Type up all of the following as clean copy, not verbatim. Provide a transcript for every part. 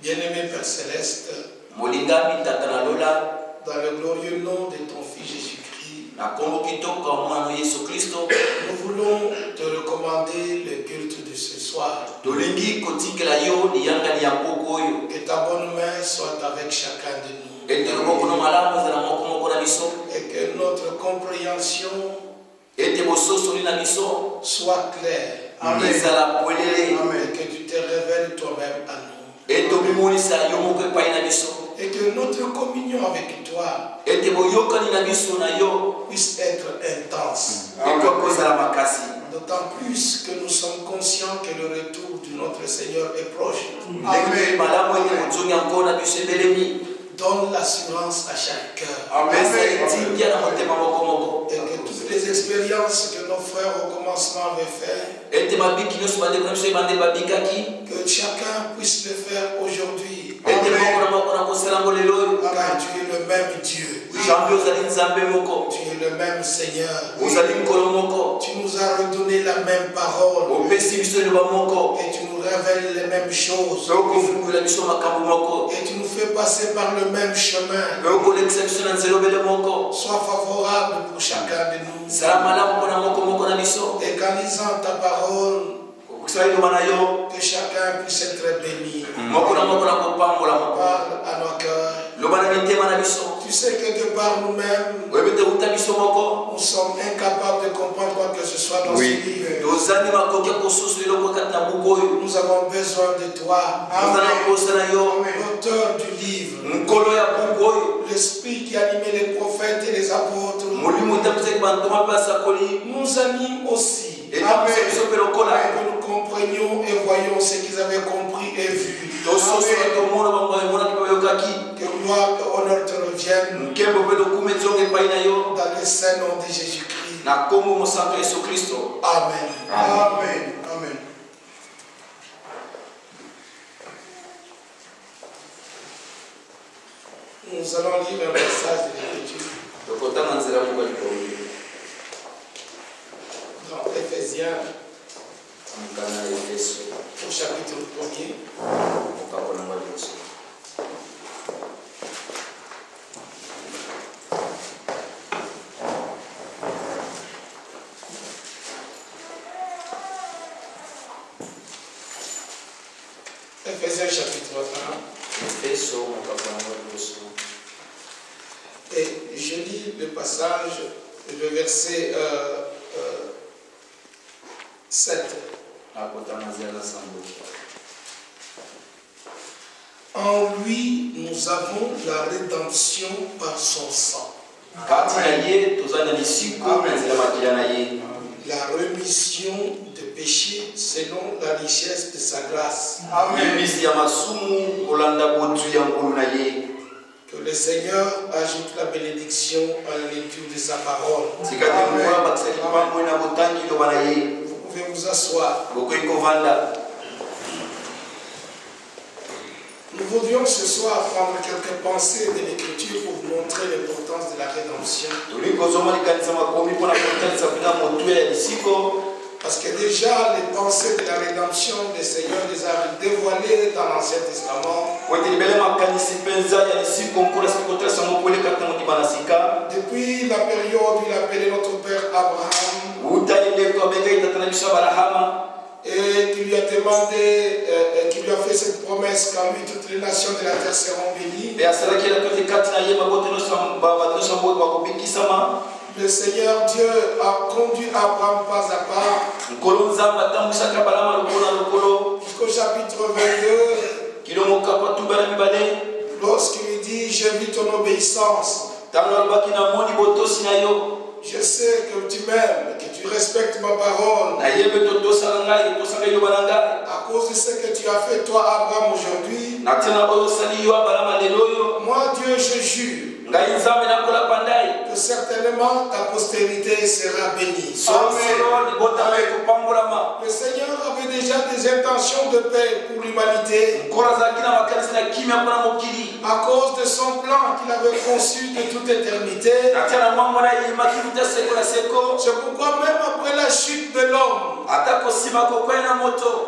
Bien-aimé Père Céleste, dans le glorieux nom de ton Fils Jésus-Christ, nous voulons te recommander le culte de ce soir. Que ta bonne main soit avec chacun de nous. Et que notre compréhension soit claire. Amen. Et que tu te révèles toi-même à nous. Et que notre communion avec toi puisse être intense. D'autant plus que nous sommes conscients que le retour de notre Seigneur est proche. Amen. Donne l'assurance à chaque cœur. Amen. Et que toutes les expériences que nos frères au commencement avaient fait, que chacun puisse le faire aujourd'hui. Car tu es le même Dieu. Tu es le même Seigneur. Tu nous as redonné la même parole. Et tu nous révèles les mêmes choses. Et tu nous fais passer par le même chemin. Sois favorable pour chacun de nous. Et qu'en lisant ta parole, que chacun puisse être béni. Parle à nos cœurs. Tu sais que par nous-mêmes, nous sommes incapables de comprendre quoi que ce soit dans ce livre. Nous avons besoin de toi. L'auteur du livre. L'esprit qui animait les prophètes et les apôtres nous anime aussi. Amen. Que nous comprenions et voyons ce qu'ils avaient compris et vu. Que gloire et honneur te reviennent dans le saint nom de Jésus-Christ. Amen. Amen. Amen. Nous allons lire un passage de l'Écriture dans Éphésiens au chapitre 1er. Éphésiens chapitre 1. Et je lis le passage, le verset 7. En lui, nous avons la rédemption par son sang. La remission de péché selon la richesse de sa grâce. Amen. Que le Seigneur ajoute la bénédiction à la lecture de sa parole. Amen. Vous pouvez vous asseoir. Nous voudrions ce soir prendre quelques pensées de l'Écriture pour vous montrer l'importance de la rédemption. Parce que déjà les pensées de la rédemption, le Seigneur les a dévoilées dans l'Ancien Testament. Depuis la période où il appelait notre père Abraham. Et qui lui a demandé, qui lui a fait cette promesse qu'en lui toutes les nations de la terre seront bénies. Le Seigneur Dieu a conduit Abraham pas à pas jusqu'au chapitre 22, lorsqu'il lui dit j'ai vu ton obéissance. Je sais que tu m'aimes, que tu respectes ma parole. À cause de ce que tu as fait toi Abraham aujourd'hui, moi Dieu je jure que certainement ta postérité sera bénie. Le Seigneur avait déjà des intentions de paix pour l'humanité à cause de son plan qu'il avait conçu de toute éternité. C'est pourquoi même après la chute de l'homme,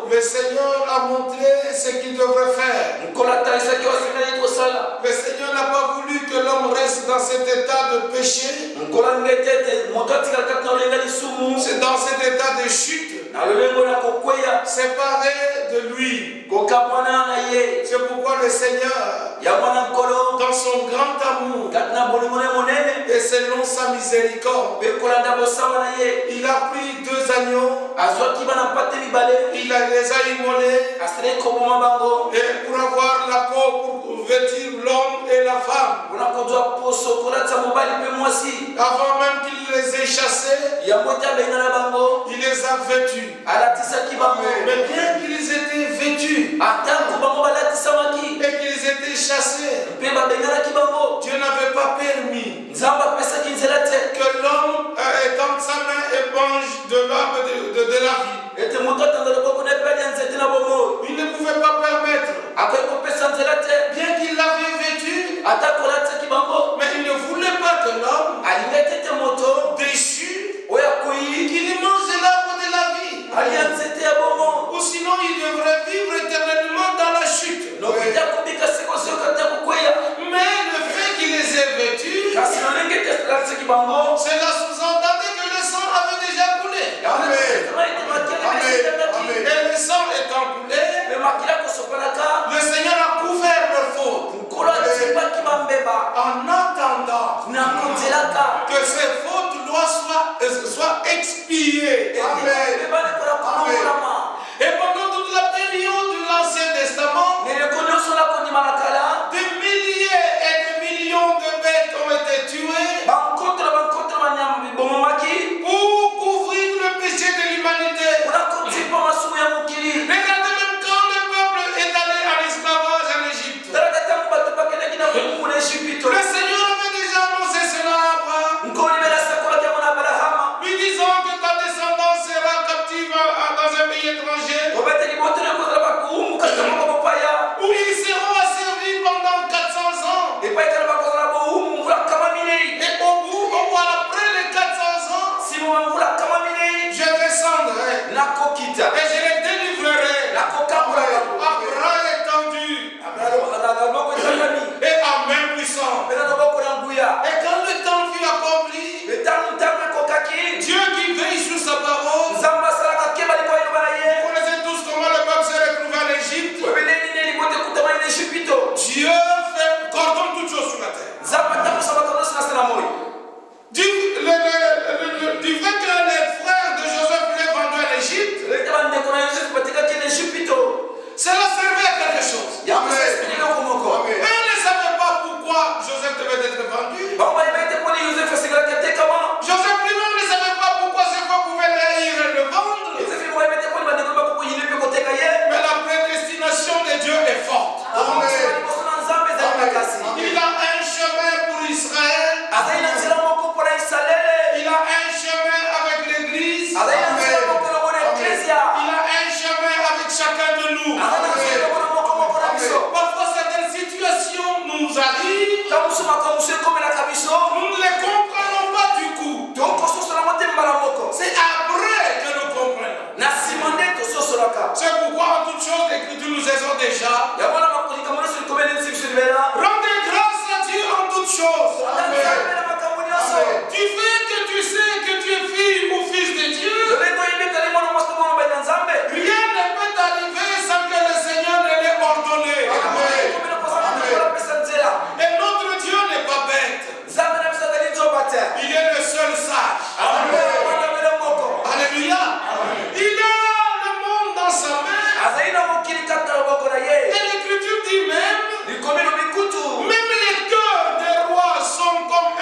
le Seigneur a montré ce qu'il devrait faire. Le Seigneur n'a pas voulu que l'homme reste dans cet état de péché. C'est dans cet état de chute, séparé de lui. C'est pourquoi le Seigneur, dans son grand amour et selon sa miséricorde, il a pris 2 agneaux, il les a immolés et pour avoir la peau pour vêtir l'homme et la femme. Avant même qu'il les ait chassés, il les a vêtus. Mais bien qu'ils étaient vêtus et qu'ils étaient chassés, Dieu n'avait pas permis que l'homme étende sa main et mange de l'arbre de la vie. Il ne pouvait pas permettre, bien qu'il l'avait vêtu, mais il ne voulait pas que l'homme déchu qu'il mange de l'arbre de la vie. Ou sinon il devrait vivre éternellement dans la chute. Mais le fait qu'il les ait vêtus, cela sous-entendait que le sang avait déjà coulé. Et le sang étant coulé, le Seigneur a couvert leur faute en attendant que ces fautes soient expiées. Et pendant toute la période de l'Ancien Testament, des milliers et des millions de bêtes ont été tuées pour couvrir le péché de l'humanité. Regardez même quand le peuple est allé en esclavage en Égypte. Le Seigneur avait déjà annoncé cela à Abraham, lui disant que ta descendance sera captive dans un pays étranger, où ils seront asservis pendant 400 ans. Et après les 400 ans, je descendrai et je les délivrerai à bras étendus et à main puissante. Et quand le temps fut accompli, Dieu qui veille sur sa parole, vous connaissez tous comment le peuple s'est retrouvé en Égypte. Dieu coordonne toutes choses sur la terre. Du fait que les frères de Joseph les vendu en Égypte, cela servait à quelque chose. Eux ne savaient pas pourquoi Joseph devait être vendu. Joseph lui-même ne savait pas pourquoi ses frères pouvaient l'haïr et le vendre. Mais la prédestination de Dieu est forte. Il a un chemin pour Israël. Il a un chemin avec l'Église. Il a un chemin avec chacun de nous. Parfois certaines situations nous arrivent, nous ne les comprenons pas du coup. C'est après que nous comprenons. C'est pourquoi en toute chose l'Écriture nous exhorte déjà. Rendez grâce à Dieu en toutes choses. Du fait que tu sais que tu es fille ou fils de Dieu, rien ne peut t'arriver sans que le Seigneur ne l'ait ordonné. Et notre Dieu n'est pas bête. Il est le seul sage. Alléluia. Il a le monde dans sa main. Et l'Écriture dit même les cœurs des rois sont comme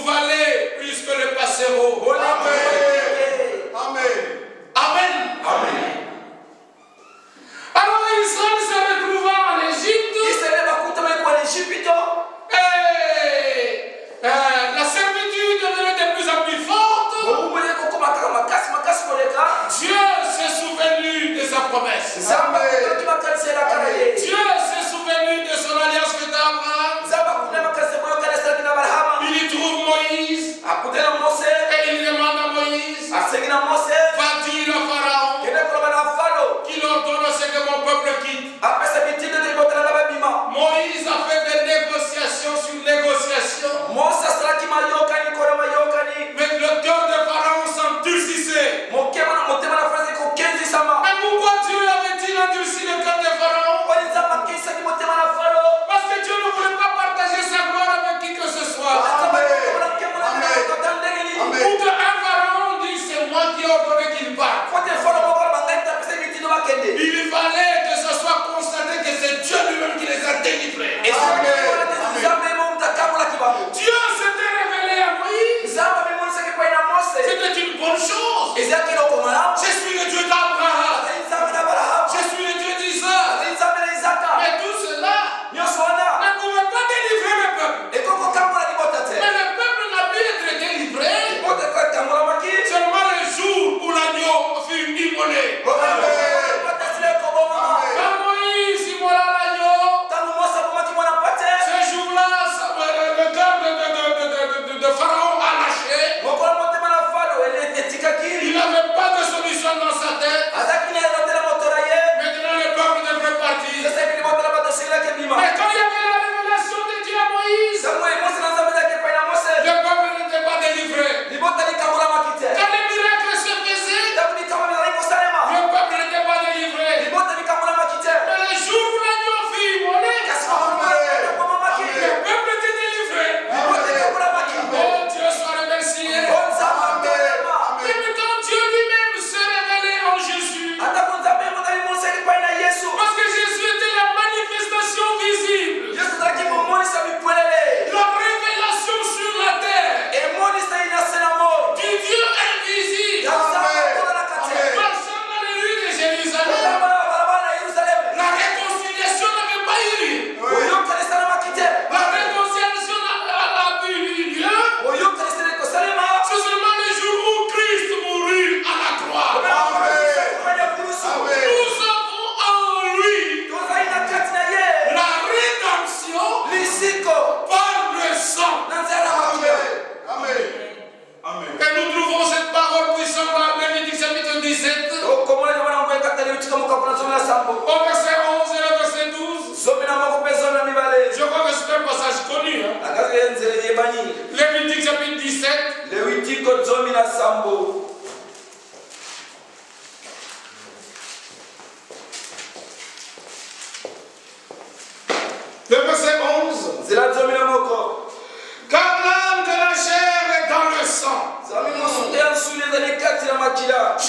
vous valez plus que les passereaux. Amen. Amen. Amen. Alors Israël se retrouva en Égypte. Et la servitude devenait de plus en plus forte. Dieu s'est souvenu de sa promesse. Dieu s'est souvenu de son alliance faite à Abraham. Il y trouve Moïse. Et il demande à Moïse, va dire à Pharaon qu'il ordonne ce que mon peuple quitte. Moïse a fait des négociations sur négociations. Mais le cœur de Pharaon s'endurcissait. Mais pourquoi Dieu avait-il endurci le cœur de Pharaon? Parce que Dieu ne voulait pas partager sa gloire avec qui que ce soit. Pour qu'un Pharaon dise c'est moi qui ai ordonné qu'il parte. Il fallait que ce soit constaté que c'est Dieu lui-même qui les a délivrés. Dieu s'était révélé à Moïse. C'était une bonne chose. Je suis le Dieu d'Abraham. Je suis le Dieu d'Isaac. Mais tout cela ne pouvait pas délivrer le peuple. Mais le peuple n'a pu être délivré seulement le jour où l'agneau fut immolé. Quand Moïse immola l'agneau, ce jour-là, le cœur de Pharaon a lâché. Il n'avait pas de solution dans sa tête. Maintenant, le peuple devrait partir. Mais quand il y avait la révélation de Dieu à Moïse, le peuple n'était pas délivré. Quand les miracles se faisaient, le peuple n'était pas délivré. Mais le jour où l'agneau fut immolé, le peuple était délivré. Oh, Dieu soit remercié. Même quand Dieu lui-même se révélait en Jésus, parce que Jésus était la manifestation visible, la révélation sur la terre du Dieu invisible. Marchant dans les rues de Jérusalem, la réconciliation n'avait pas eu lieu. La réconciliation a eu lieu c'est seulement le jour où Christ mourut à la croix. Nous avons en lui la rédemption par le sang. Et nous trouvons cette parole puissante dans Lévitique chapitre 17, au verset 11 et le verset 12. Je crois que c'est un passage connu. Lévitique chapitre 17. Le verset 11. Car l'âme de la chair est dans le sang. Je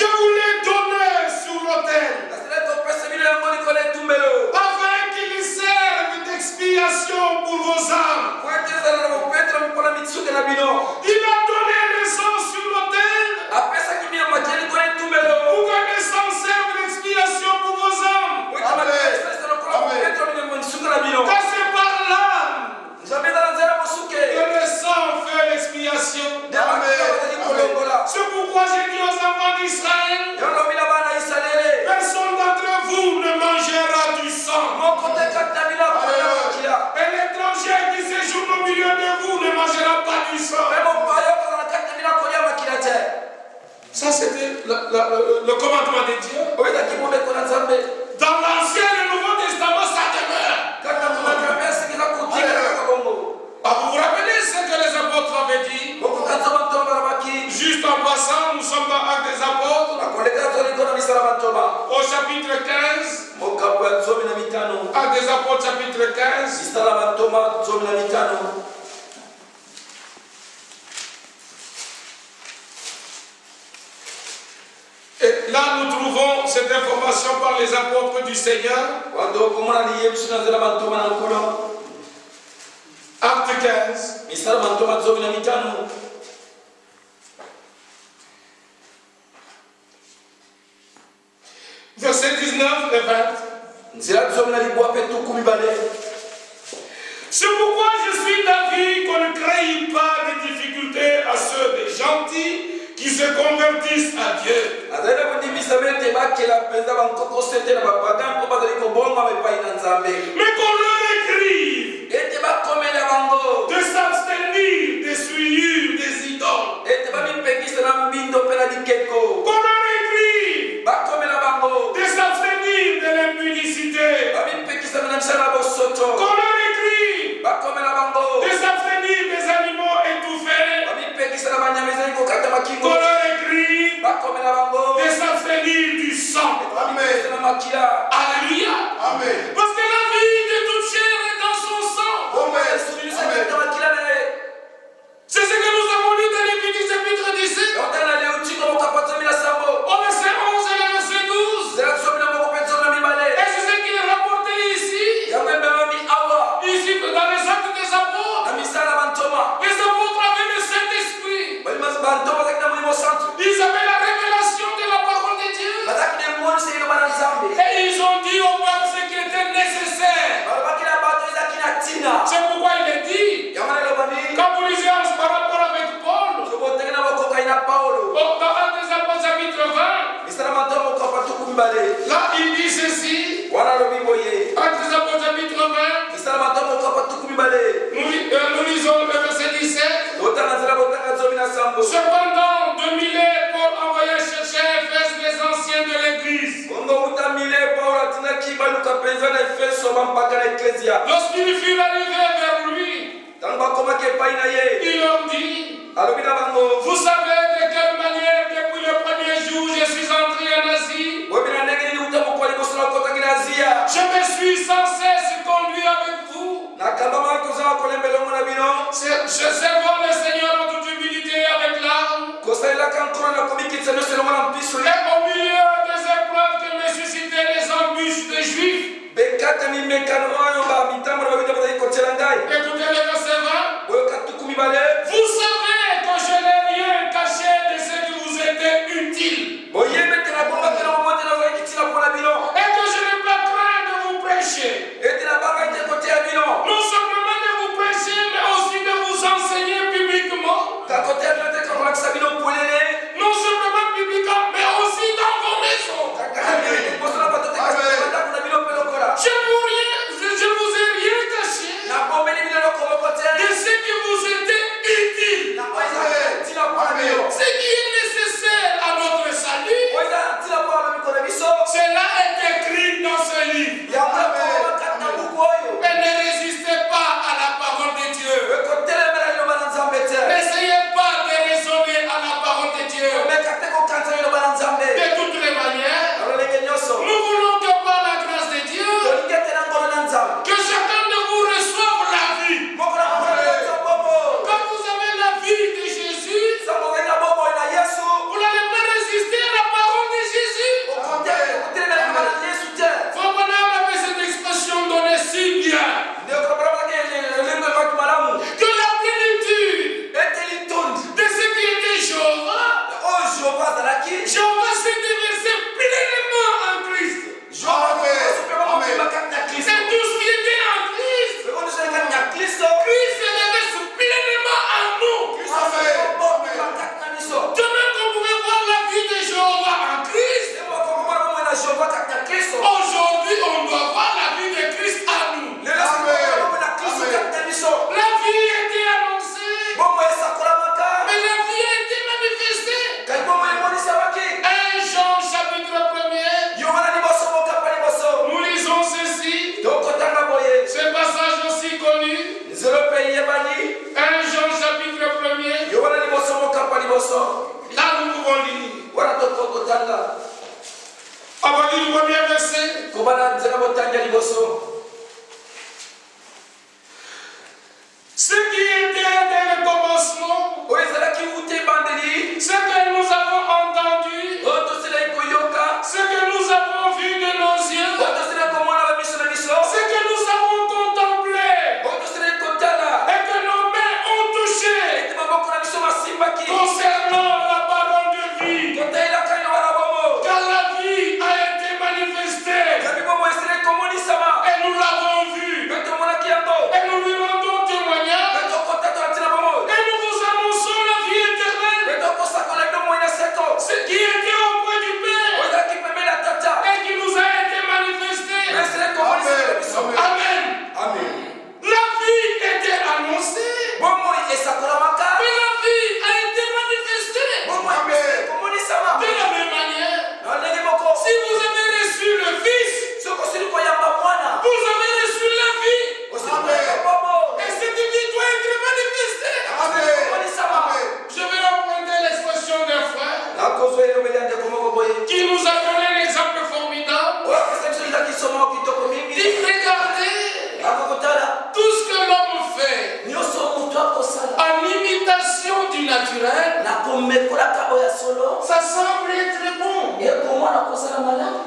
vous l'ai donné sur l'autel, afin qu'il serve d'expiation pour vos âmes. Il a donné le sang sur l'autel pour que le sang serve d'expiation pour vos âmes. Car c'est par l'âme que le sang fait l'expiation. C'est pourquoi j'ai dit aux enfants d'Israël, personne d'entre vous ne mangera du sang. Et l'étranger qui séjourne au milieu de vous ne mangera pas du sang. Ça c'était le commandement de Dieu. Dans l'Ancien et le Nouveau Testament, ça demeure. Vous vous rappelez ce que les apôtres avaient dit? Juste en passant, nous sommes dans Actes des Apôtres, au chapitre 15. Actes des Apôtres, chapitre 15. Et là, nous trouvons cette information par les apôtres du Seigneur. Acte 15. Verset 19 et 20. C'est pourquoi je suis d'avis qu'on ne crée pas de difficultés à ceux des gentils qui se convertissent à Dieu. Mais qu'on leur écrive de s'abstenir des souillures des idoles. Qu'on leur écrive de s'abstenir de l'impudicité. Qu'on leur écrive de s'abstenir des animaux étouffés. Qu'on leur écrive de s'abstenir du sang. Alléluia. Amen. Parce que la vie de toute chair est dans son sang. C'est ce que nous avons lu dans l'Éphésiens chapitre 17. Au verset 11 et le verset 12. Et c'est ce qu'il est rapporté ici. Ici, dans les actes des apôtres. Les apôtres avaient le Saint-Esprit. Ils avaient la révélation de la parole de Dieu. Et ils ont dit au peuple ce qui était nécessaire. C'est pourquoi il est dit, quand vous lisez par rapport avec Paul, au Actes des Apôtres chapitre 20, là il dit ceci, Actes des Apôtres chapitre 20, nous lisons le verset 17. Cependant, de Milet, Paul envoya chercher à Éphèse les anciens de l'église. Lorsqu'ils furent arrivés vers lui, il leur dit, vous savez de quelle manière depuis le premier jour je suis entré en Asie. Je me suis sans cesse conduit avec vous. Je servant le Seigneur en toute humilité avec larmes. Et au milieu des épreuves que me suscitaient les embûches des Juifs. Écoutez le verset 20. Vous savez que je n'ai rien caché de ce qui vous était utile. Et que je n'ai pas craint de vous prêcher. Non simplement de vous prêcher, mais aussi de vous enseigner publiquement. Non simplement publiquement, mais aussi dans vos maisons. Je vous ai rien caché de ce qui vous était utile. Ce qui est nécessaire à notre salut, cela est écrit dans ce livre. Mais ne résistez pas à la parole de Dieu. N'essayez pas de raisonner à la parole de Dieu. De toutes les manières, nous voulons que par la grâce de Dieu, que chacun de vous reçoive la vie. Quand vous avez la vie de Jésus, vous n'allez pas résister à la parole de Jésus. Frère Branham avait cette expression donnée si bien. Que la plénitude de ce qui était Jéhovah, Jéhovah s'est déversé pleinement en Christ. C'est tout ce qui était en Christ. Christ se déverse pleinement en nous. De même qu'on pouvait voir la vie de Jéhovah en Christ, aujourd'hui on doit voir la vie de Christ en nous. La vie a été annoncée, mais la vie a été manifestée. 1 Jean chapitre 1er, nous lisons ceci, ce passage aussi connu. 1 Jean chapitre 1er, là nous pouvons lire. À partir du premier verset. Ce qui était dès le commencement, ce que nous avons entendu, ce que nous avons vu de nos yeux, ce que nous avons contemplé, et que nos mains ont Ça semble être bon.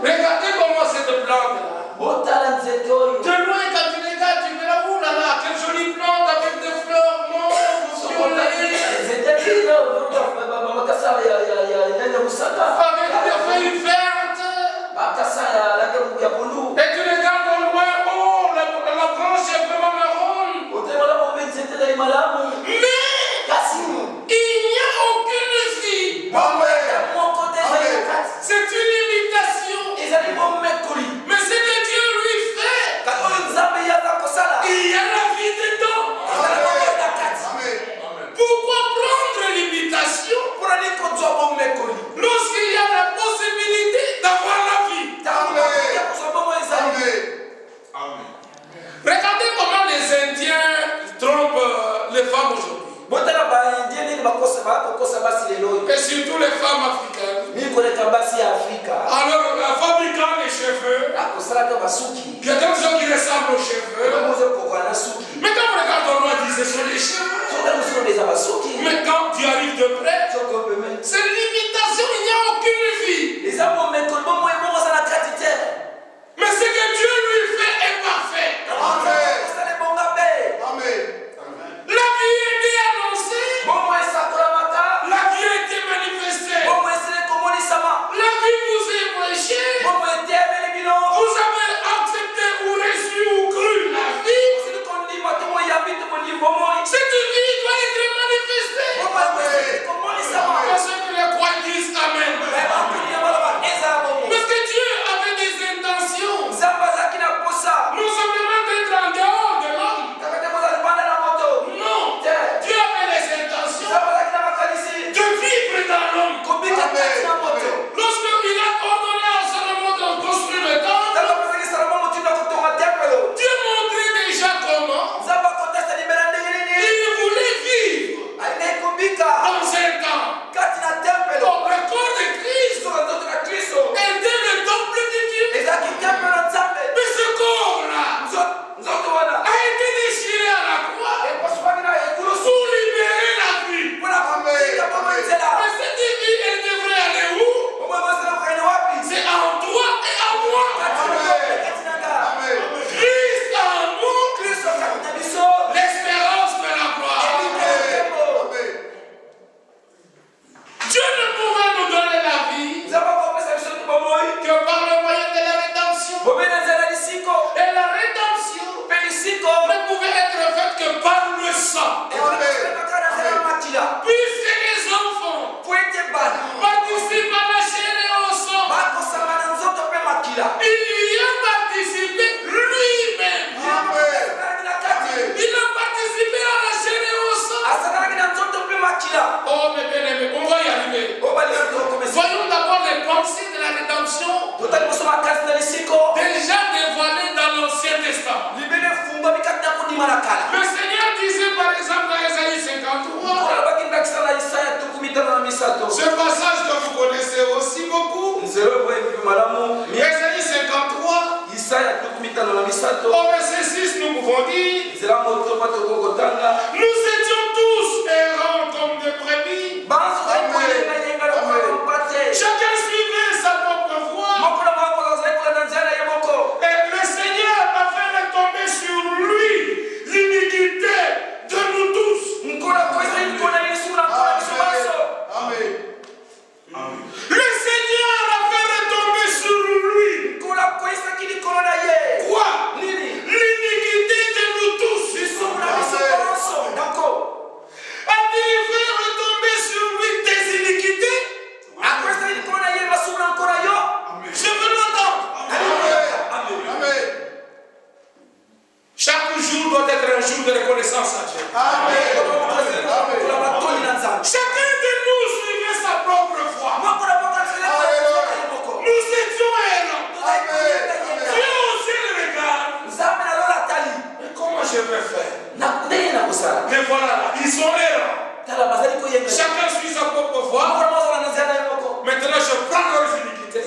Regardez comment cette plante-là. De loin, quand tu regardes, tu verras, oh là là, quelle jolie plante avec des fleurs mauves, violets. Avec des feuilles vertes. Et tu regardes au loin, oh, la branche est vraiment marron. Mais il n'y a aucune vie. C'est une imitation. Mais ce que Dieu lui fait, il y a la vie dedans. Pourquoi prendre l'imitation lorsqu'il y a la possibilité d'avoir la vie? Regardez comment les Indiens trompent les femmes aujourd'hui. Et surtout les femmes africaines. Alors, fabriquant les cheveux, il y a des gens qui ressemblent aux cheveux. Mais quand on regarde au loin, on dit ce sont les cheveux. Mais quand tu arrives de près, c'est l'imitation, il n'y a aucune vie. Mais ce que Dieu lui fait est parfait. La vie a été annoncée. La vie a été manifestée. La vie vous est prêchée. Vous avez accepté ou reçu ou cru la vie. Cette vie doit être manifestée. Parce que les croix disent Amen. Parce que Dieu avait des intentions. Non simplement d'être en dehors de l'homme. Non. Dieu avait des intentions de vivre dans l'homme. Lorsqu'il a ordonné à Salomon de construire le temple, Dieu montrait déjà comment il voulait vivre dans un temple. Donc le corps de Christ était le temple de Dieu. Mais ce corps-là a été déchiré à la croix pour libérer la vie. Mais cette vie, elle devrait aller où? C'est en toi et en moi. Christ en nous, l'espérance de la gloire. Dieu ne pouvait nous donner la vie que par le moyen de la rédemption. Et la rédemption ne pouvait être faite que par le sang. Puisque les enfants participent à la chair et au sang, il y a participé lui-même. Il a participé à la chair et au sang. Oh, mes bien-aimés, on va y arriver. Voyons d'abord les pensées de la rédemption déjà dévoilées dans l'Ancien Testament. Le Seigneur disait par exemple dans Ésaïe 53, ce passage que vous connaissez aussi beaucoup, Ésaïe 53, au verset 6, nous pouvons dire, nous étions tous errants comme des brebis. Chacun suivait sa propre voie. Et le Seigneur a fait retomber sur lui l'iniquité de nous tous. Le Seigneur a fait retomber sur lui quoi? L'iniquité de nous tous. A-t-il fait retomber sur lui des iniquités? Je veux l'entendre. Amen. Chaque jour doit être un jour de reconnaissance à Dieu. Chacun de nous suivait sa propre foi. Nous étions errants. Dieu aussi le regarde. Mais comment je vais faire? Mais voilà, ils sont errants. Chacun suit sa propre voie. Maintenant, je prends leurs iniquités.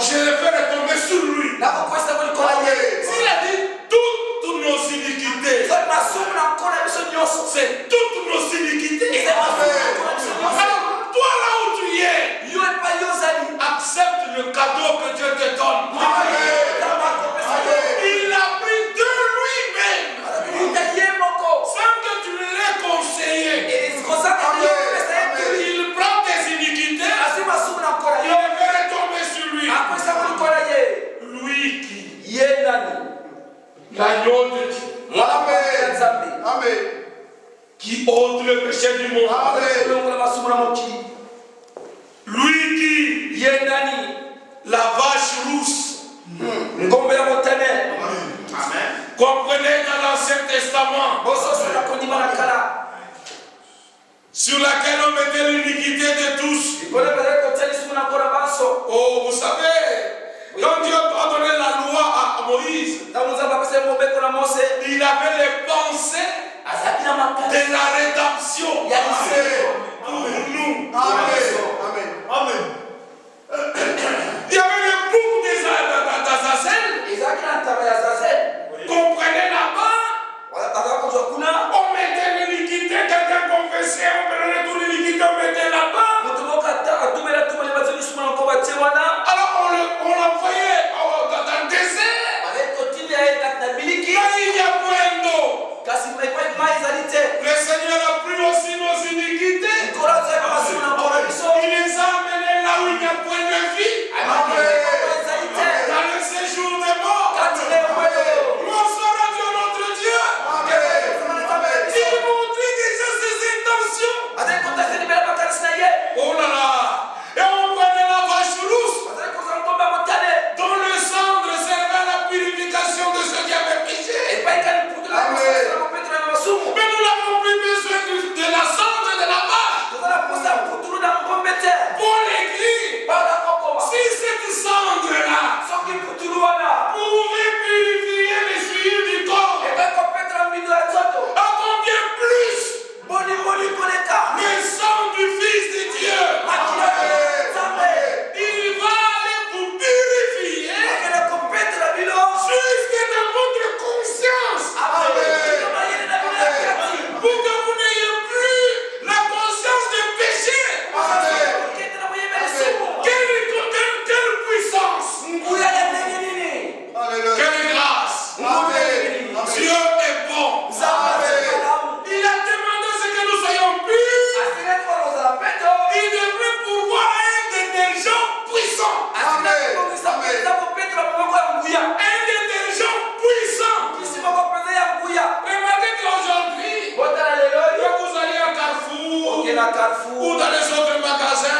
Je les fais retomber sur lui. S'il a dit toutes nos iniquités, c'est toutes nos iniquités. qui ôte le péché du monde. Lui qui la vache rousse. Comprenez dans l'Ancien Testament sur laquelle on mettait l'iniquité de tous. Oh, vous savez, quand Dieu a donné la loi à Moïse, il avait les pensées de la rédemption pour nous. Amen. Amen. Il y avait le bouc d'Azazel. Comprenez là-bas, on mettait l'iniquité, quelqu'un confessait, on prenait toute l'iniquité, on mettait là-bas. Alors on l'envoyait dans le désert. Là il y a plein d'eau. Le Seigneur a pris aussi nos iniquités. Il les a amenés là où il n'y a point de vie. Dans le séjour des morts. Bonsoir à Dieu notre Dieu. Il montrait déjà ses intentions. Oh là là. Et on prenait la vache rousse dont le sang servait à la purification de ceux qui avaient péché. Mais nous n'avons plus besoin de la cendre de la vache. Pour l'église, si cette cendre-là pouvait purifier les souillures du corps, à combien plus le sang du Fils de Dieu, il va aller vous purifier jusque dans votre conscience. Pour que vous n'ayez plus la conscience de péché. Quelle puissance. Quelle grâce. Dieu est bon. Il a demandé ce que nous soyons purs. Il devrait pouvoir un détergent puissant. Un détergent puissant. Remarquez qu'aujourd'hui, quand vous allez à Carrefour ou dans les autres magasins,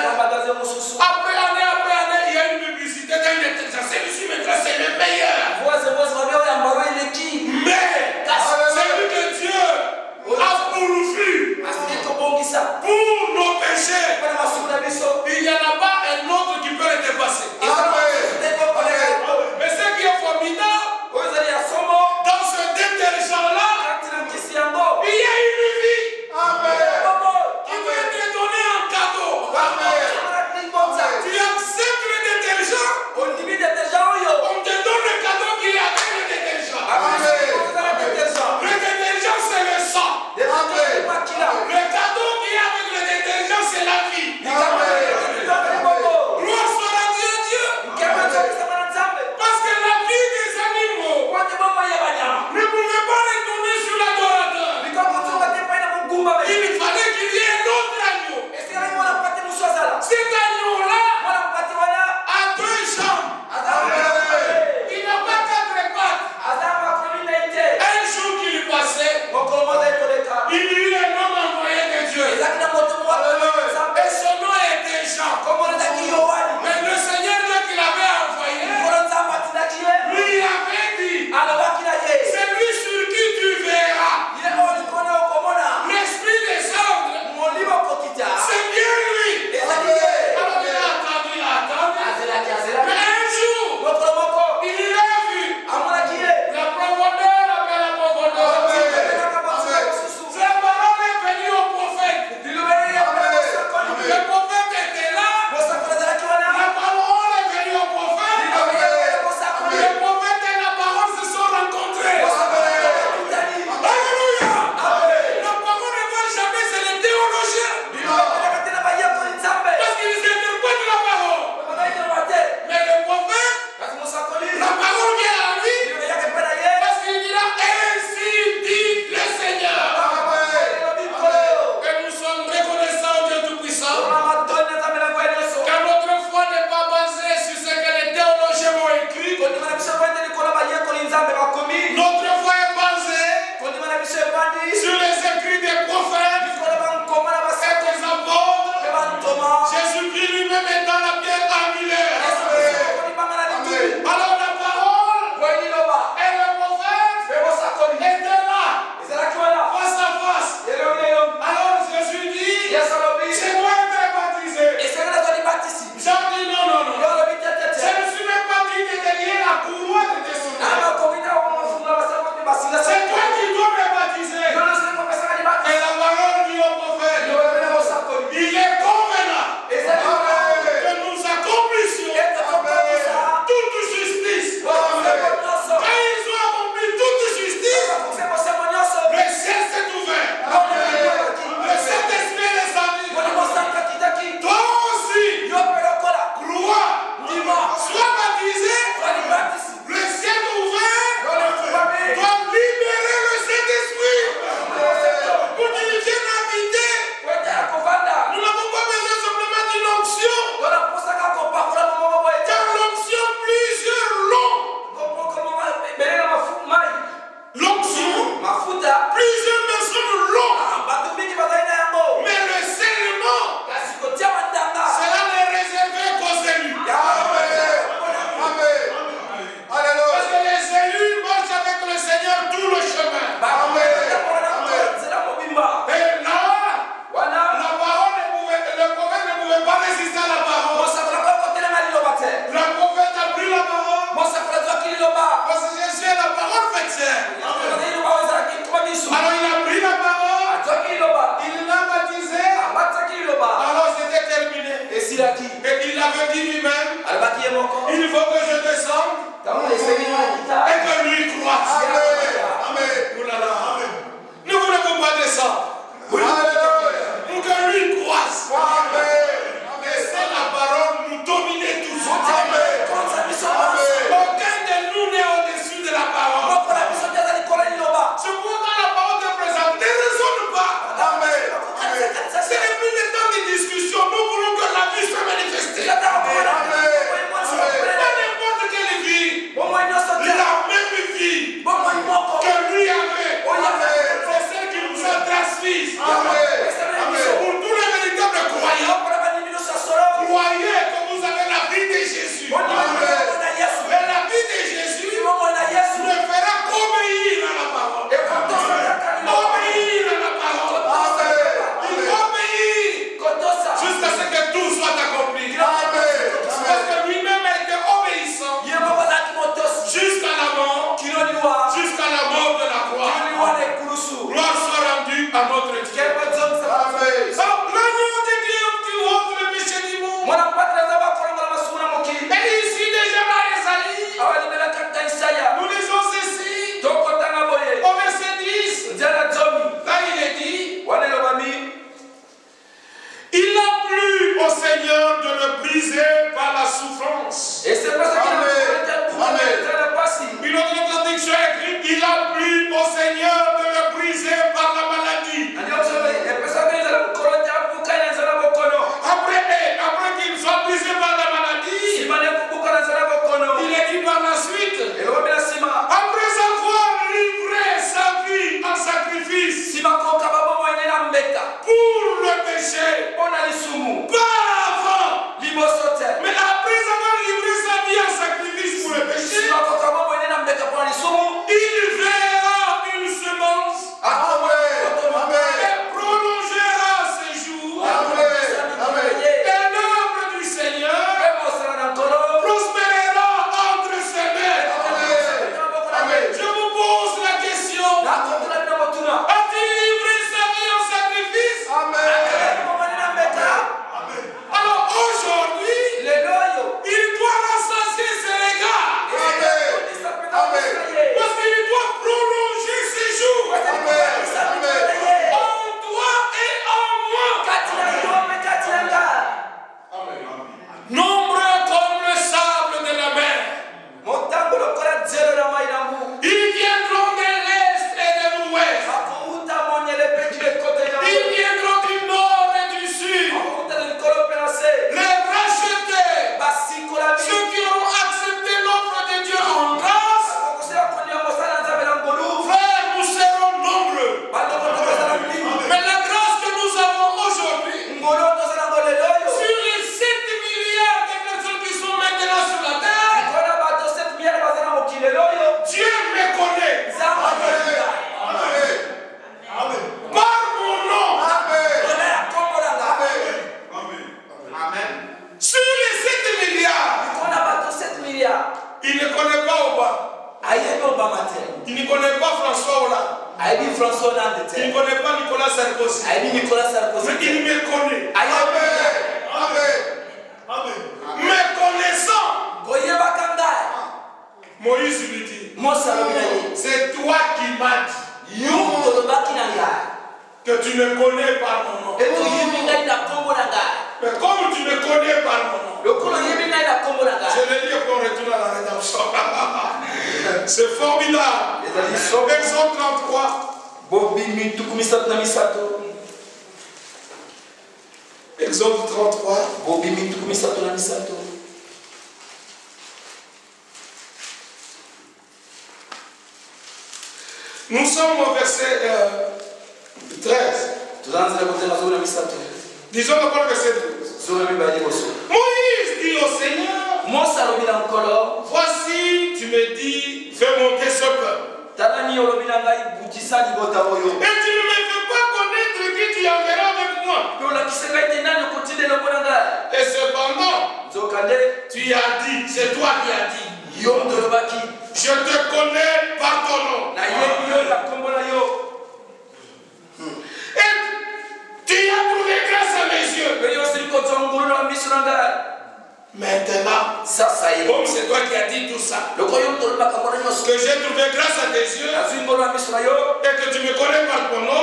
après année, il y a une publicité d'un détergent. Celui-ci maintenant c'est le meilleur. Mais celui que Dieu a pourvu pour nos péchés, il n'y en a pas un autre qui peut le dépasser. Mais ce qui est formidable, dans ce détergent-là, il y a une vie qui va être donnée en cadeau. Tu acceptes le détergent, on te donne le cadeau qui est avec le détergent. Le détergent c'est le sang. Le cadeau qui est avec le détergent c'est la vie. Jésus-Christ lui-même est dans la pierre angulaire. Alors la parole et le prophète étaient là, face à face. Alors Jésus dit, c'est moi qui t'ai baptisé. Jean dit non. Je ne suis même pas dit que derrière la courroie de tes souliers. C'est toi qui dois me baptiser. Et la parole dit au prophète, il est convenable que nous accomplissions toute justice. Quand ils ont accompli toute justice, le ciel s'est ouvert. Le Saint-Esprit est descendu. Toi aussi, crois, sois baptisé, le ciel ouvert, doit libérer le Saint-Esprit pour qu'il vienne habiter. Nous n'avons pas besoin simplement d'une onction, car l'onction, plusieurs l'ont. L'onction, plusieurs personnes l'ont. Mais le scellement, cela n'est réservé qu'aux élus. Parce que les élus marchent avec le Seigneur tout le chemin. Et là, la parole le prophète ne pouvait pas résister à la parole. Le prophète a pris la parole. Parce que Jésus est la parole faite chair. Alors il a pris la parole, il l'a baptisé, alors c'était terminé. Et il avait dit lui-même, il faut que je descende et que lui croisse. Amen. Amen. Ne voulez-vous pas descendre? Pour que lui croisse. Et c'est la parole nous dominer tous. Aucun de nous n'est au-dessus de la parole. Je vois dans la parole te présente, ne raisonne pas. Ce n'est plus le temps de discussion. Nous voulons que la vie soit manifestée. Pas n'importe quelle vie. La même vie que lui avait. C'est celle qui nous a transmise. Pour tous les véritables croyants, croyez que vous avez la vie de Jésus. Mais la vie de Jésus ne fera qu'obéir à la parole. Obéir à la parole. Il obéit jusqu'à ce que tout soit accompli. Parce que lui-même a été obéissant jusqu'à la mort. Jusqu'à la mort de la croix. Gloire soit rendue à notre Dieu. L'agneau de Dieu qui ôte le péché du monde. Et ici déjà dans Esaïe, nous lisons ceci au verset 10. Là il est dit, il n'a plu au Seigneur de le briser par la souffrance. Et c'est pour ça qu'il a Une autre traduction écrit, il a plu au Seigneur de le briser par la maladie. Après qu'il soit brisé par la maladie, il est dit par la suite, après avoir livré sa vie en sacrifice pour le péché, pas avant, mais après avoir livré sa vie en sacrifice pour le péché, il verra une le lis et puis on retourne à la rédemption. C'est formidable. Exode 33. Exode 33. Nous sommes au verset 13. Disons d'abord le verset 12. Moïse dit au Seigneur, voici, tu me dis, fais monter ce peuple. Et tu ne me fais pas connaître qui tu enverras avec moi. Et cependant, tu as dit, c'est toi qui as dit. Je te connais par ton nom. Et tu as trouvé grâce à mes yeux. Maintenant, comme c'est toi qui as dit tout ça, que j'ai trouvé grâce à tes yeux et que tu me connais par ton nom,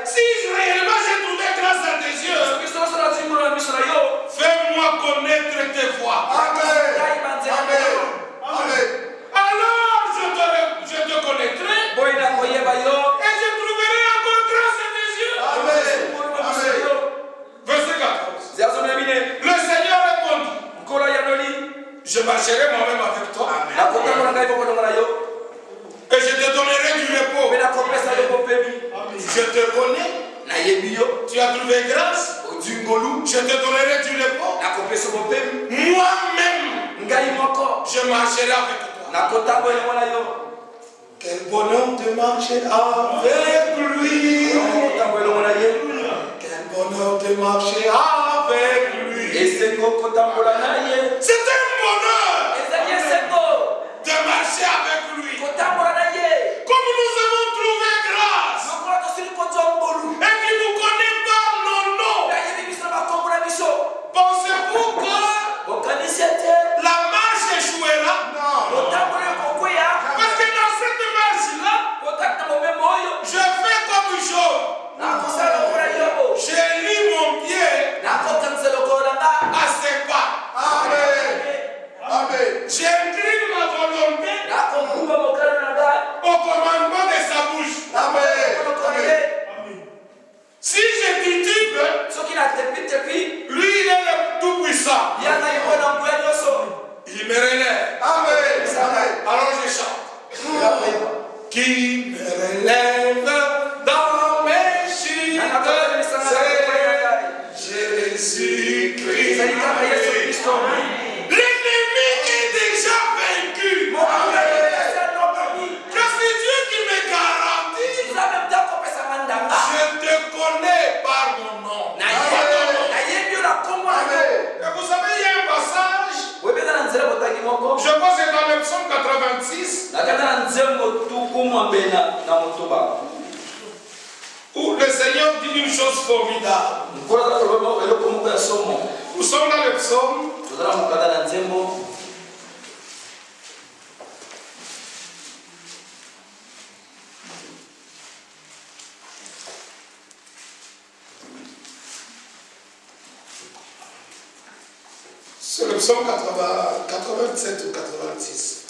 si réellement j'ai trouvé grâce à tes yeux, fais-moi connaître tes voies. Amen. Amen. Amen. Alors je te connaîtrai et je trouverai encore grâce à tes yeux. Amen. Amen. Verset 14. Le Seigneur répondit, je marcherai moi-même avec toi. Amen. Et je te donnerai du repos. Je te connais. Tu as trouvé grâce. Je te donnerai du repos. Moi-même, je marcherai avec toi. Quel bonheur de marcher avec lui. Quel bonheur de marcher avec lui. C'est un bonheur de marcher avec lui. Comme nous avons trouvé grâce et qui nous connaît par nos noms. Pensez-vous que la marche échouera? Non. Parce que dans cette marche-là, je fais comme Job. J'ai mis mon pied à ses pas. Amen. Amen. J'incline ma volonté au commandement de sa bouche. Amen. Amen. Si je titube, lui il est le tout-puissant. Il me relève. Amen. Amen. Alors je chante. Qui me relève dans mes chutes, c'est Jésus-Christ. L'ennemi est déjà vaincu. Amen. Je suis Dieu qui me garantit. Je te connais par mon nom. Amen. Et vous savez, il y a un passage, je pense que c'est dans le psaume 86, où le Seigneur dit une chose formidable. Nous sommes dans le psaume. C'est le psaume 87 ou 86.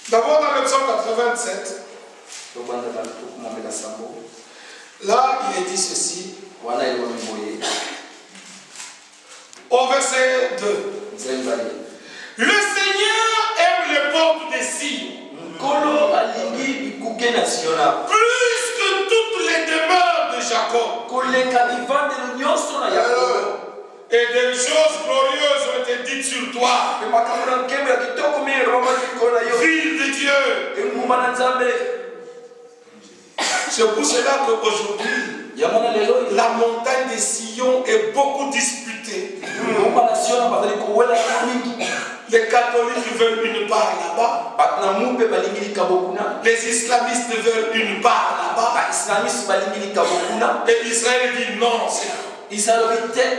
D'abord dans le psaume 87, là il est dit ceci, au verset 2. Le Seigneur aime les portes des Sion plus que toutes les demeures de Jacob. Et des choses glorieuses ont été dites sur toi. Ville de Dieu. C'est pour cela qu'aujourd'hui, la montagne de Sion est beaucoup disputée. Les catholiques veulent une part là-bas. Les islamistes veulent une part là-bas. Et Israël dit non,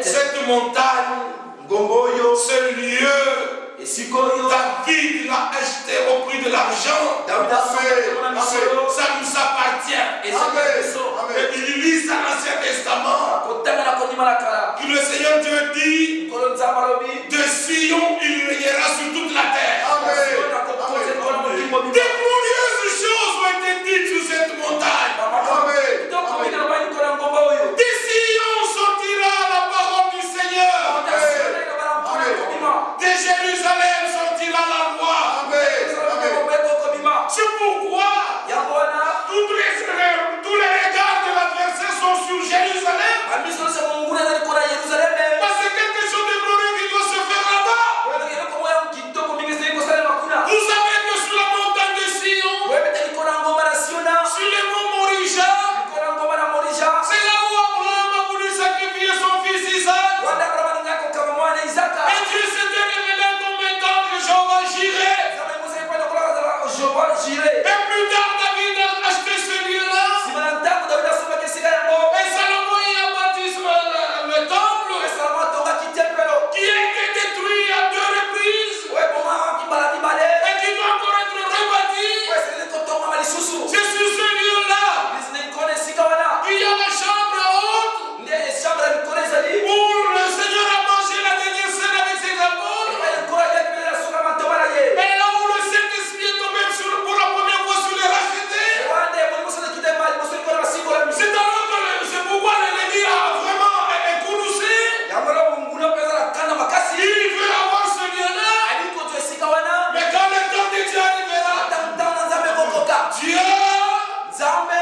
cette montagne, ce lieu, David l'a acheté au prix de l'argent. Ça nous appartient. Et il lit ça dans l'Ancien Testament. Que le Seigneur Dieu dit, de Sion, il régnera sur toute la terre. Des glorieuses choses ont été dites sur cette montagne. De Sion sortira la parole du Seigneur. De Jérusalem sortira la loi. C'est pourquoi tous les regards de l'adversaire sont sur Jérusalem. Parce que quelque chose de glorieux qui doit se faire là-bas. Vous savez que sur la montagne de Sion, sur les monts Morija, c'est là où Abraham a voulu sacrifier son fils Isaac. Et Dieu s'était révélé comme étant que Jéhovah Jireh. Et plus tard, David a acheté ce lieu-là. Et Salomon y a bâti le temple qui a été détruit à 2 reprises et qui doit encore être rebâti. C'est sur ce lieu-là qu'il y a la chambre haute où le Seigneur a mangé la dernière scène avec ses apôtres. Et là où le Saint-Esprit est tombé pour la première fois sur les rachetés. C'est pourquoi l'ennemi a vraiment écouroussé. Il veut avoir ce lieu-là. Mais quand le temps de Dieu arrivera, Dieu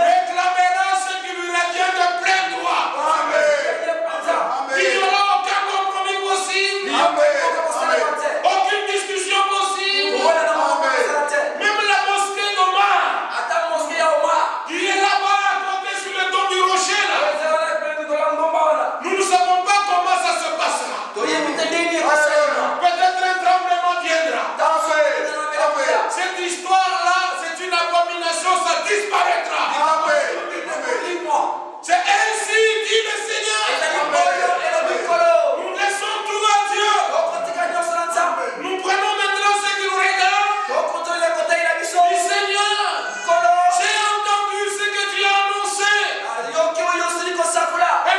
réclamera ce qui lui revient de plein droit. Il n'y aura aucun compromis possible. Aucune discussion possible. Même la mosquée d'Omar, qui est là-bas à côté sur le dos du rocher là. Nous ne savons pas comment ça se passera. Peut-être un tremblement viendra. Cette histoire-là, c'est une abomination, ça disparaîtra. C'est ainsi dit le Seigneur. Nous laissons tout à Dieu. Nous prenons maintenant ce qui nous regarde. Du Seigneur, j'ai entendu ce que tu as annoncé. Et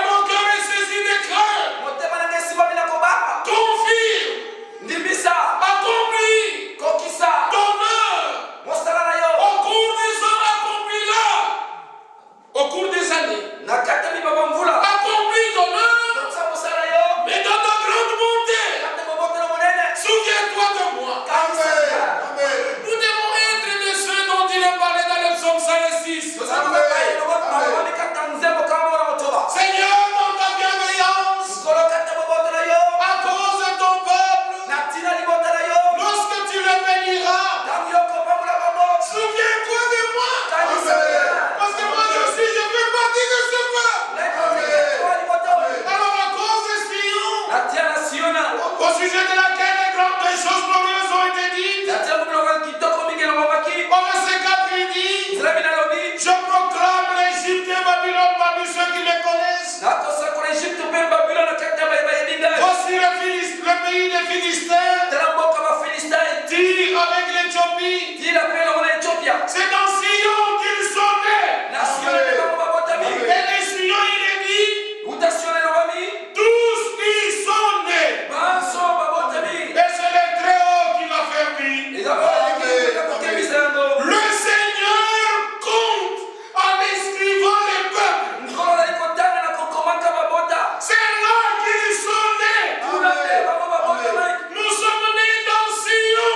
mon cœur est saisi de crainte. Confirme, accomplis ton œuvre au cours des ans, accomplis là. Au cours des années, accomplis ton œuvre. Mais dans ta grande bonté, souviens-toi de moi. Nous devons être de ceux dont il est parlé dans le psaume 106. Seigneur, dans ta bienveillance, à cause de ton peuple, lorsque tu le béniras, souviens-toi de moi. Parce que moi aussi, je fais partie de ce peuple. Alors à cause de Sion, au sujet de laquelle les grandes choses glorieuses ont été dites, au verset 4 il dit, je proclame l'Égypte et Babylone parmi ceux qui les connaissent. Voici le pays des Philistins, Tyr avec l'Éthiopie. C'est dans Sion qu'ils sont nés. Et les Sion, il est dit, tous ils sont nés. Et c'est le Très-Haut qui l'a fait vivre. Le Seigneur compte en inscrivant les peuples. C'est là qu'ils sont nés. Nous sommes nés dans Sion.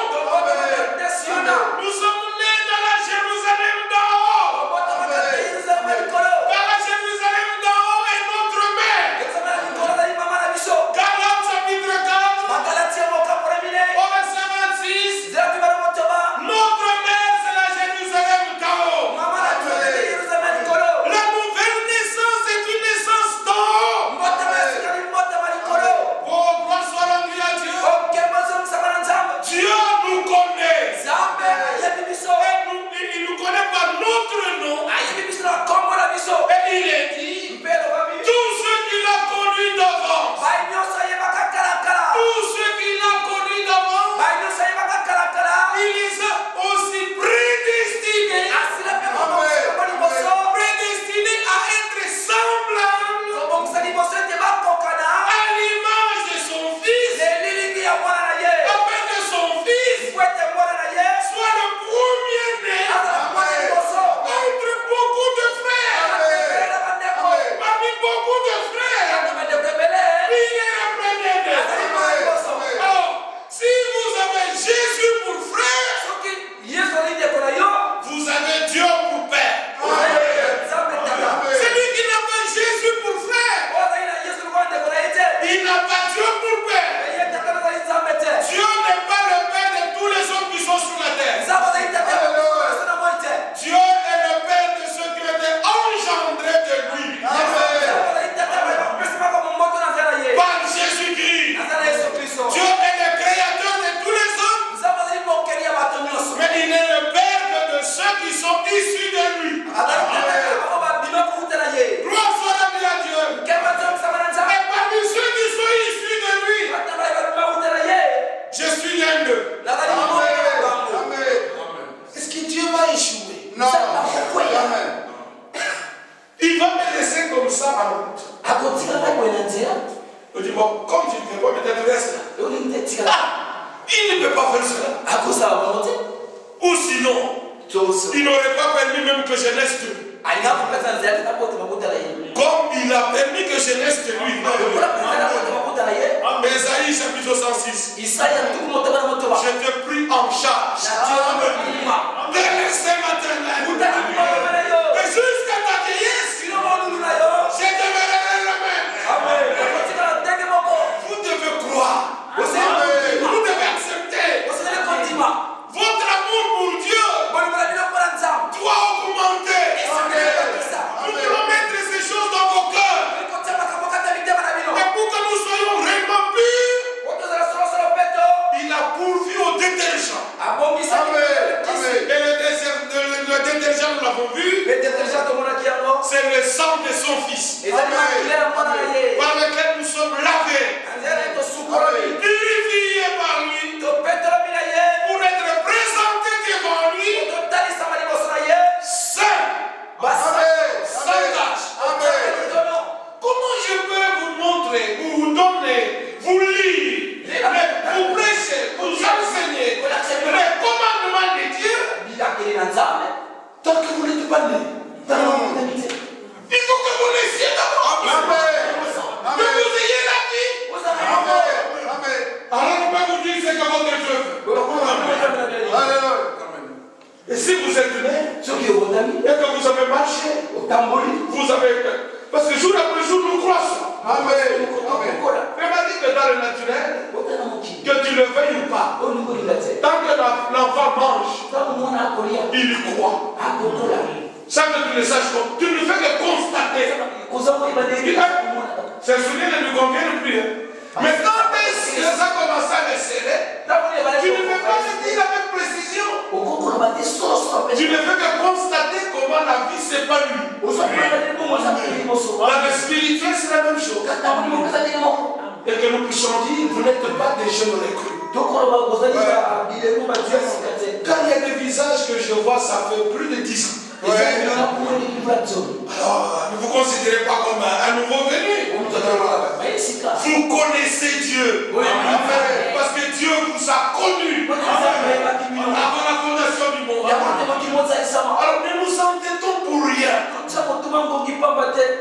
Nous sommes nés dans la Jérusalem. On dit, bon, comme tu ne peux pas, peut-être reste là. Il ne peut pas faire cela. Ou sinon, il n'aurait pas permis même que je naisse de lui. Comme il a permis que je naisse de lui. Ésaïe chapitre 106. Je te prie en charge. Dès l'instinct maternel. Et jusqu'à ta vieillesse. Je demeurerai le même. Vous devez croire. Vous devez accepter. Votre amour pour Dieu doit augmenter. Nous voulons mettre ces choses dans vos cœurs. Et pour que nous soyons réellement purs, il a pourvu au détergent. Et le détergent, nous l'avons vu, c'est le sang de son fils. Par lequel nous sommes lavés, purifiés par lui, pour être présentés devant lui, saint, sans tâche. Comment je peux vous montrer, vous donner, vous lire, vous prêcher, vous enseigner les commandements de Dieu tant que vous n'êtes pas né? Il faut que vous naissiez d'abord. Que vous ayez la vie. Alors on peut vous dire ce que votre Dieu veut. Et si vous êtes né et que vous avez marché, vous avez... Parce que jour après jour, nous croissons. Amen. Remarquez que dans le naturel, que tu le veuilles ou pas, tant que l'enfant mange, il croit. Ça que tu le saches, tu ne fais que constater. Ces souvenirs ne nous conviennent plus. Mais quand ça commence à le serrer, tu ne peux pas le dire avec précision. Tu ne fais que constater comment la vie s'épanouit. Dans le spirituel, c'est la même chose. Et que nous puissions dire, vous n'êtes pas des jeunes recrues. Quand il y a des visages que je vois, ça fait plus de 10 ans. Alors, ne vous considérez pas comme un nouveau venu. Vous connaissez Dieu. Parce que Dieu vous a connu avant la fondation du monde. Alors ne nous entêtons pour rien.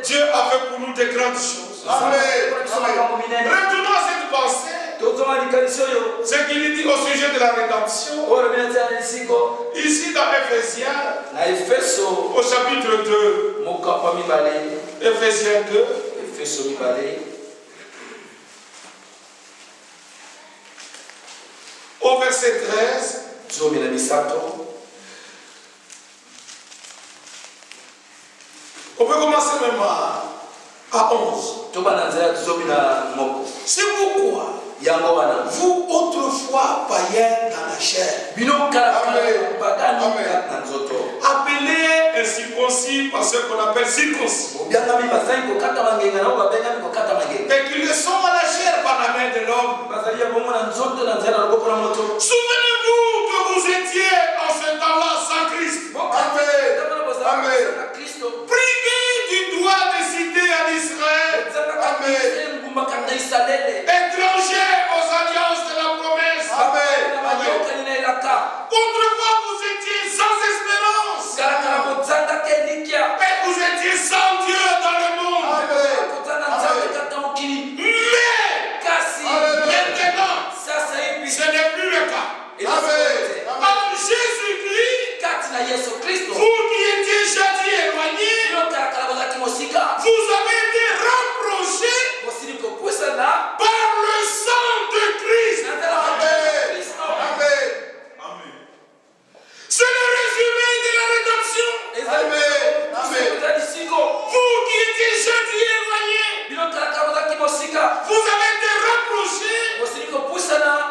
Dieu a fait pour nous des grandes choses. Retournons à cette pensée. Ce qu'il dit au sujet de la rédemption. Ici dans Ephésiens, au chapitre 2, Ephésiens 2, au verset 13, on peut commencer même à 11. C'est pourquoi vous autrefois païens dans la chair, appelés incirconcis par ce qu'on appelle circoncis, et qui le sont à la chair par la main de l'homme. Souvenez-vous que vous étiez en ce temps-là sans Christ. Amen. Privés du droit de cité à l'Israël. Étrangers aux alliances de la promesse. Autrefois vous étiez sans espérance. Et vous étiez sans Dieu dans le monde. Mais maintenant, ce n'est plus le cas. En Jésus-Christ, vous qui étiez jadis éloignés, vous avez été rapprochés par le sang de Christ. C'est le résumé de la rédemption. Vous qui étiez jadis éloignés, vous avez été rapprochés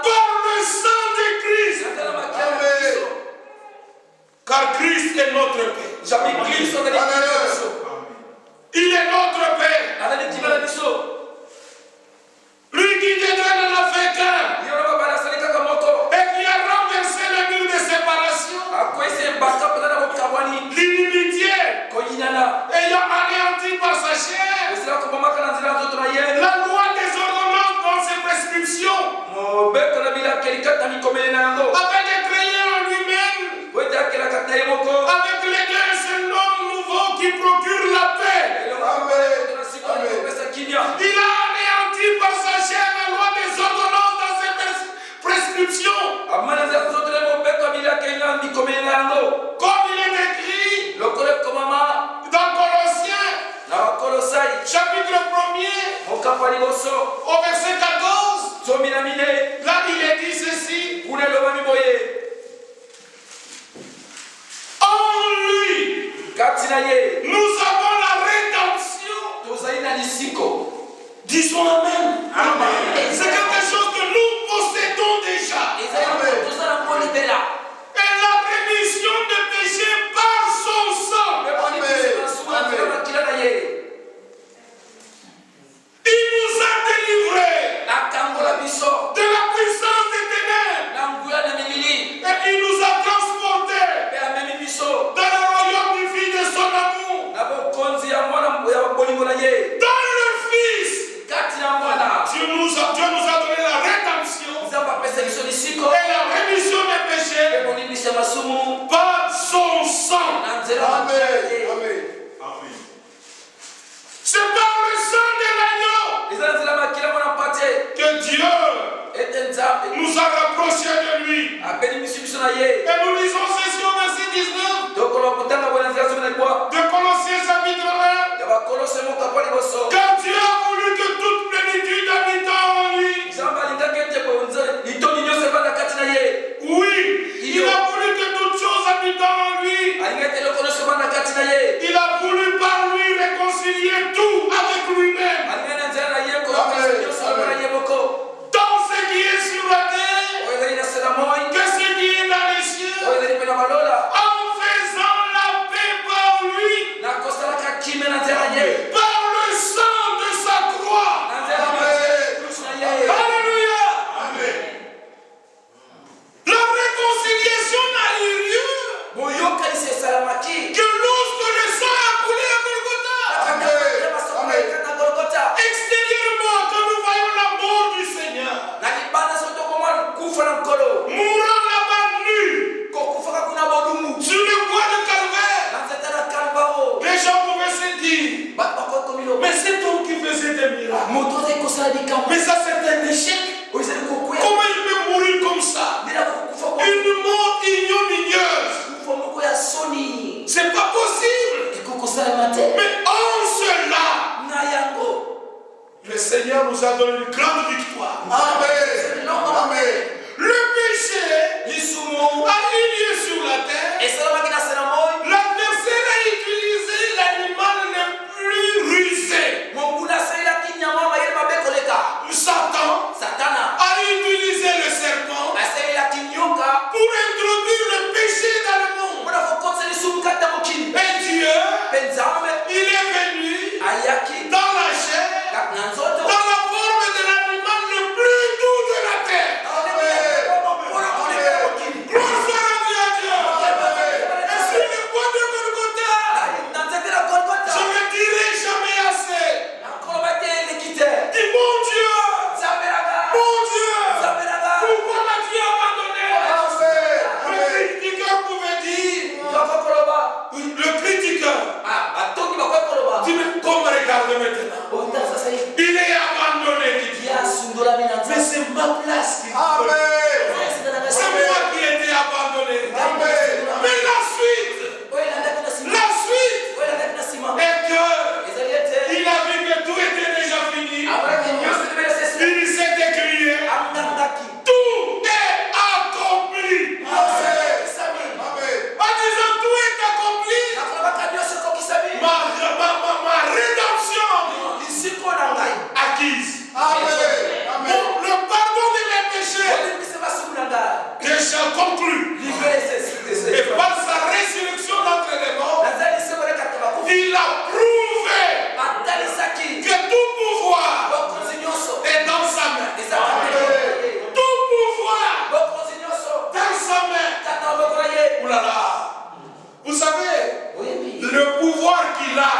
par le sang de Christ. Car Christ est notre Père. Il est notre Père. Lui qui viendra n'en a fait qu'un. Et qui a renversé le mur de séparation. L'inimitié ayant anéanti par sa chair afin de créer en lui-même, avec les deux, un homme nouveau qui procure la paix. Il a anéanti par sa chair la loi des ordonnances dans ses prescriptions. Comme il est écrit dans Colossiens, chapitre 1er, au verset 14, là il est dit ceci. En lui, nous avons la rédemption. Disons Amen. C'est quelque chose que nous possédons déjà. Et la rémission de péché par son sang. Il nous a délivrés de la puissance des ténèbres. Et il nous a transportés dans le royaume du Fils de son amour. Dans le Fils. Dieu nous a donné la rédemption et la rémission des péchés par son sang. Amen. C'est par le sang de l'agneau que Dieu nous a rapprochés de lui. Et nous lisons ceci au verset 19 de Colossiens chapitre 1. Car Dieu a voulu que toute plénitude habitant en lui. Oui, il a voulu que toute chose habitant en lui. Il a voulu par lui réconcilier tout avec lui-même. Dans ce qui est sur la terre, que ce qui est dans les cieux, en faisant la paix par lui, par le sang de sa croix. Alléluia. La réconciliation n'a eu lieu que lorsque le sang a coulé à Golgotha. Extérieurement, quand nous voyons la mort du Seigneur, mourant là-bas nu sur le bois de Calvaire, les gens pouvaient se dire, mais c'est toi qui faisais des miracles. Mais ça c'est un échec. Comment il peut mourir comme ça? Une mort ignominieuse. C'est pas possible. Mais en cela, le Seigneur nous a donné une grande victoire. Amen. Le péché a eu lieu sur la terre. L'adversaire a utilisé l'animal le plus rusé. Satan a utilisé le serpent pour introduire le péché dans le monde. Et Dieu, il est venu dans la chair, dans la forme de l'animal le plus doux de la terre. Gloire soit rendue à Dieu. Et sur le bois de Golgotha, je ne dirai jamais assez. Dis mon Dieu, pourquoi m'as-tu abandonné? Le critiqueur pouvait dire, le critiqueur, dis mais comment regarde maintenant? Il est abandonné, dit. Mais c'est ma place qui c'est moi qui ai été abandonné. Mais la suite est que il a vu que tout était déjà fini. Il s'est écrié, tout est accompli. En disant tout est accompli, ma rédemption acquise. Bon, le pardon de mes péchés déjà conclu. Et par sa résurrection d'entre les morts, il a prouvé que tout pouvoir est dans sa main. Tout pouvoir dans sa main. Oulala. Vous savez, le pouvoir qu'il a,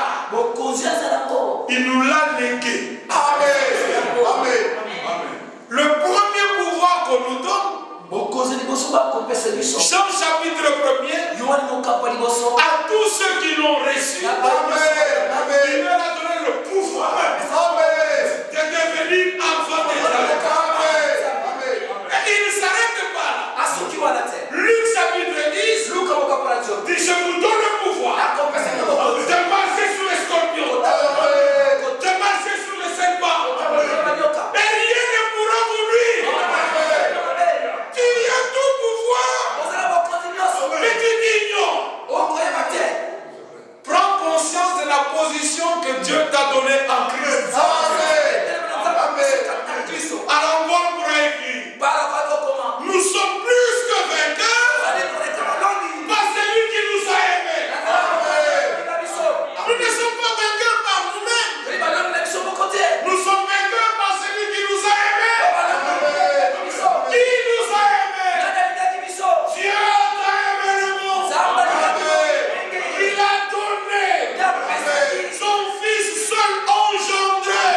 il nous l'a légué. Amen. Le premier pouvoir qu'on nous donne, Jean chapitre 1er, à tous ceux qui l'ont reçu, il leur a donné le pouvoir de devenir enfants de Dieu. Et il ne s'arrête pas là. Luc chapitre 10, dit je vous donne le pouvoir de marcher sur les scorpions, de marcher sur les serpents, et rien ne pourra vous nuire. Tu as tout pouvoir, mais tu t'ignores. Prends conscience de la position que Dieu t'a donnée en Christ. Alors on pourra écrire, nous sommes plus que vainqueurs par celui qui nous a aimés. Nous ne sommes pas vainqueurs par nous-mêmes. Nous sommes vainqueurs par celui qui nous a aimés. Qui nous a aimés? Dieu t'a aimé le monde. Il a donné son Fils seul engendré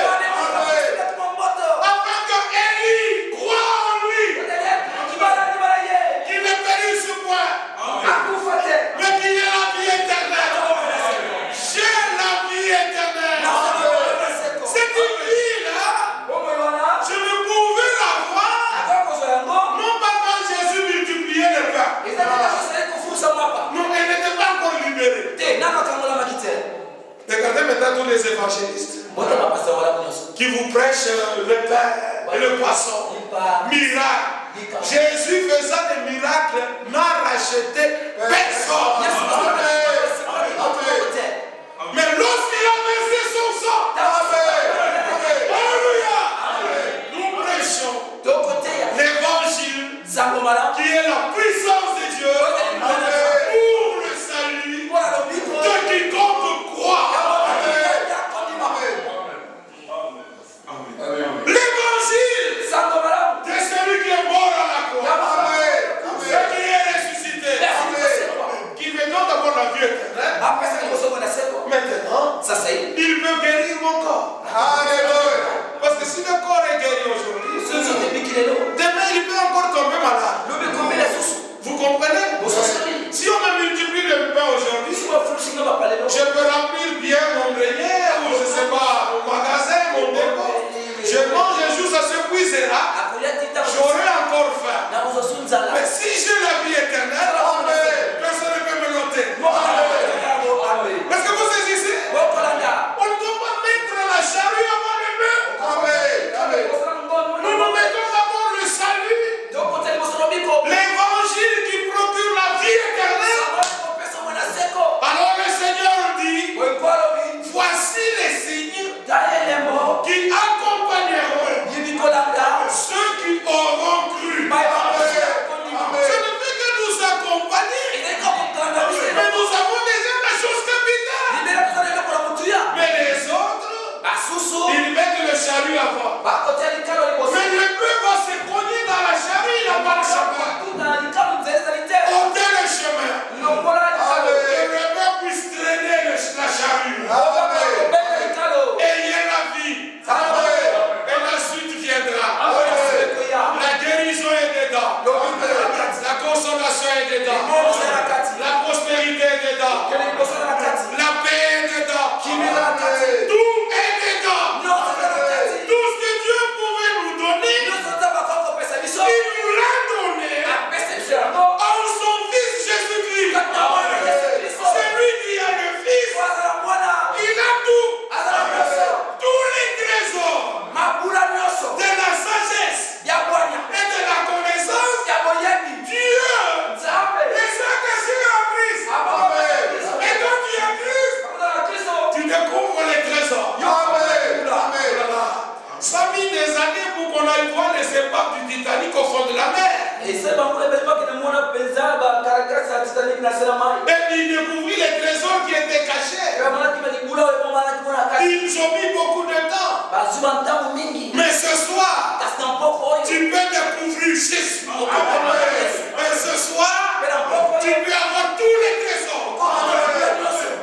afin que Élie croie en lui, qu'il ne périsse point, mais qu'il ait la vie éternelle. J'ai la vie éternelle. Cette vie-là, je ne pouvais l'avoir, non pas quand Jésus multipliait le pain. Non, elle n'était pas encore libérée. Regardez maintenant tous les évangélistes qui vous prêchent le pain et le poisson. Miracle. Jésus faisant des miracles n'a racheté personne. Mais lorsqu'il a versé son sang, alléluia, nous prêchons l'évangile qui est la puissance de Dieu pour le salut de quiconque croit. L'évangile de celui qui est mort à la croix et qui est ressuscité, qui me donne d'abord la vie éternelle. Maintenant, il peut guérir mon corps. Alléluia. Parce que si le corps est guéri aujourd'hui, demain il peut encore tomber malade. Vous comprenez? Si on me multiplie le pain aujourd'hui, je peux remplir bien mon grenier ou je ne sais pas, mon magasin, mon dépôt. Je mange un jour, ça s'épuisera. J'aurai encore faim. Mais si j'ai la vie éternelle, personne ne peut me noter. Est-ce que vous saisissez? On ne doit pas mettre la charrue avant le bœuf. Nous nous mettons d'abord le salut, l'évangile qui procure la vie éternelle. Alors le Seigneur dit, voici les signes qui accompagneront ceux qui auront cru. Ce ne fait que nous accompagner, mais nous avons déjà la chose capitale. Mais les autres, ils mettent le chalut avant. Mais le bœuf va se cogner dans la charrue, il n'a pas le chemin. Ôtez le chemin. Que le bœuf puisse traîner la charrue. Ayez la vie. Et la suite viendra. La guérison est dedans. La consolation est dedans. La prospérité est dedans. La paix est dedans. Tout est dedans. Tout ce que Dieu pouvait nous donner, il nous l'a donné en son Fils Jésus-Christ. C'est lui qui a le Fils. Il a tout. Tous les trésors de la sagesse et de la connaissance, Dieu les a cachés en Christ. Et quand tu es en Christ, tu découvres les trésors. Ça a mis des années pour qu'on aille voir les épaves du Titanic au fond de la mer. Et il découvrit les trésors qui étaient cachés. Ils ont mis beaucoup de temps. Mais ce soir, tu peux découvrir Jésus. Et ce soir, tu peux avoir tous les trésors.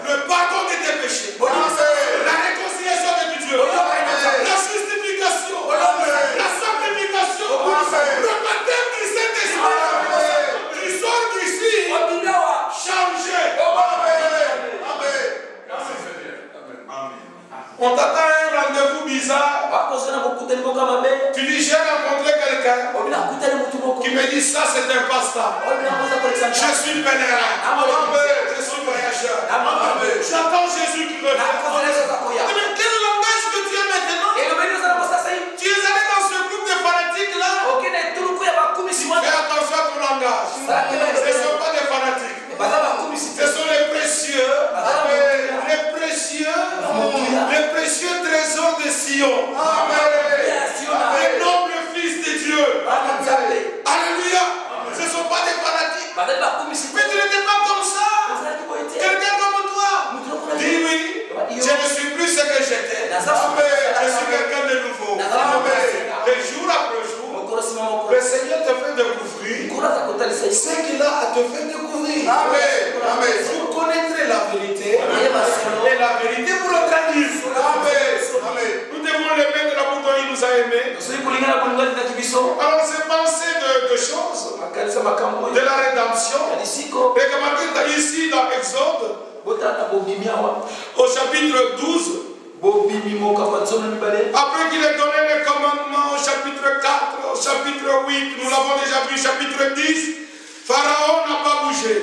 Le pardon de tes péchés, la réconciliation avec Dieu, la justification, la sanctification, le baptême du Saint-Esprit. Tu On t'attend un rendez-vous bizarre. Tu dis j'ai rencontré quelqu'un qui me dit ça c'est un pasteur. Je suis pèlerin. Je suis voyageur. J'attends Jésus qui revient. Mais quel langage que tu as maintenant? Tu es allé dans ce groupe de fanatiques là. Fais attention à ton langage. Ce ne sont pas des fanatiques. Ce sont les précieux. Les précieux trésors de Sion. Les nobles fils de Dieu. Alléluia. Ce ne sont pas des fanatiques. Mais tu n'étais pas comme ça. Quelqu'un comme toi. Dis oui. Je ne suis plus ce que j'étais. Je suis quelqu'un de nouveau. Et jour après jour, le Seigneur te fait découvrir ce qu'il a à te faire découvrir. Amen. Vous connaîtrez la vérité. Et la vérité vous le traduire. Amen. Nous devons l'aimer de la bouton, il nous a aimés. Alors c'est penser de choses. De la rédemption. Regardez ici dans Exode. Au chapitre 12. Après qu'il ait donné les commandements au chapitre 4, au chapitre 8, nous l'avons déjà vu, chapitre 10, Pharaon n'a pas bougé.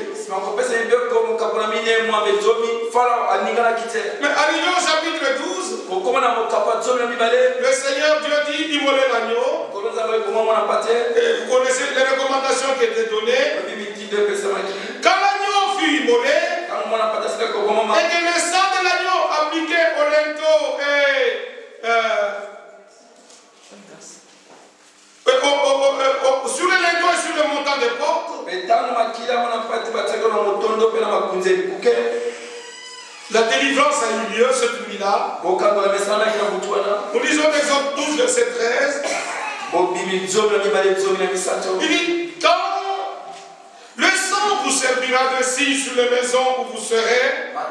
Mais arrivé au chapitre 12, le Seigneur Dieu dit immoler l'agneau. Et vous connaissez les recommandations qui étaient données. Quand l'agneau fut immolé, et que le sang de l'agneau appliqué au linteau sur le linteau et sur le montant des portes, la délivrance a eu lieu cette nuit-là. Nous lisons Exode 12, verset 13. Il dit, quand le sang vous servira de signe sur les maisons où vous serez, je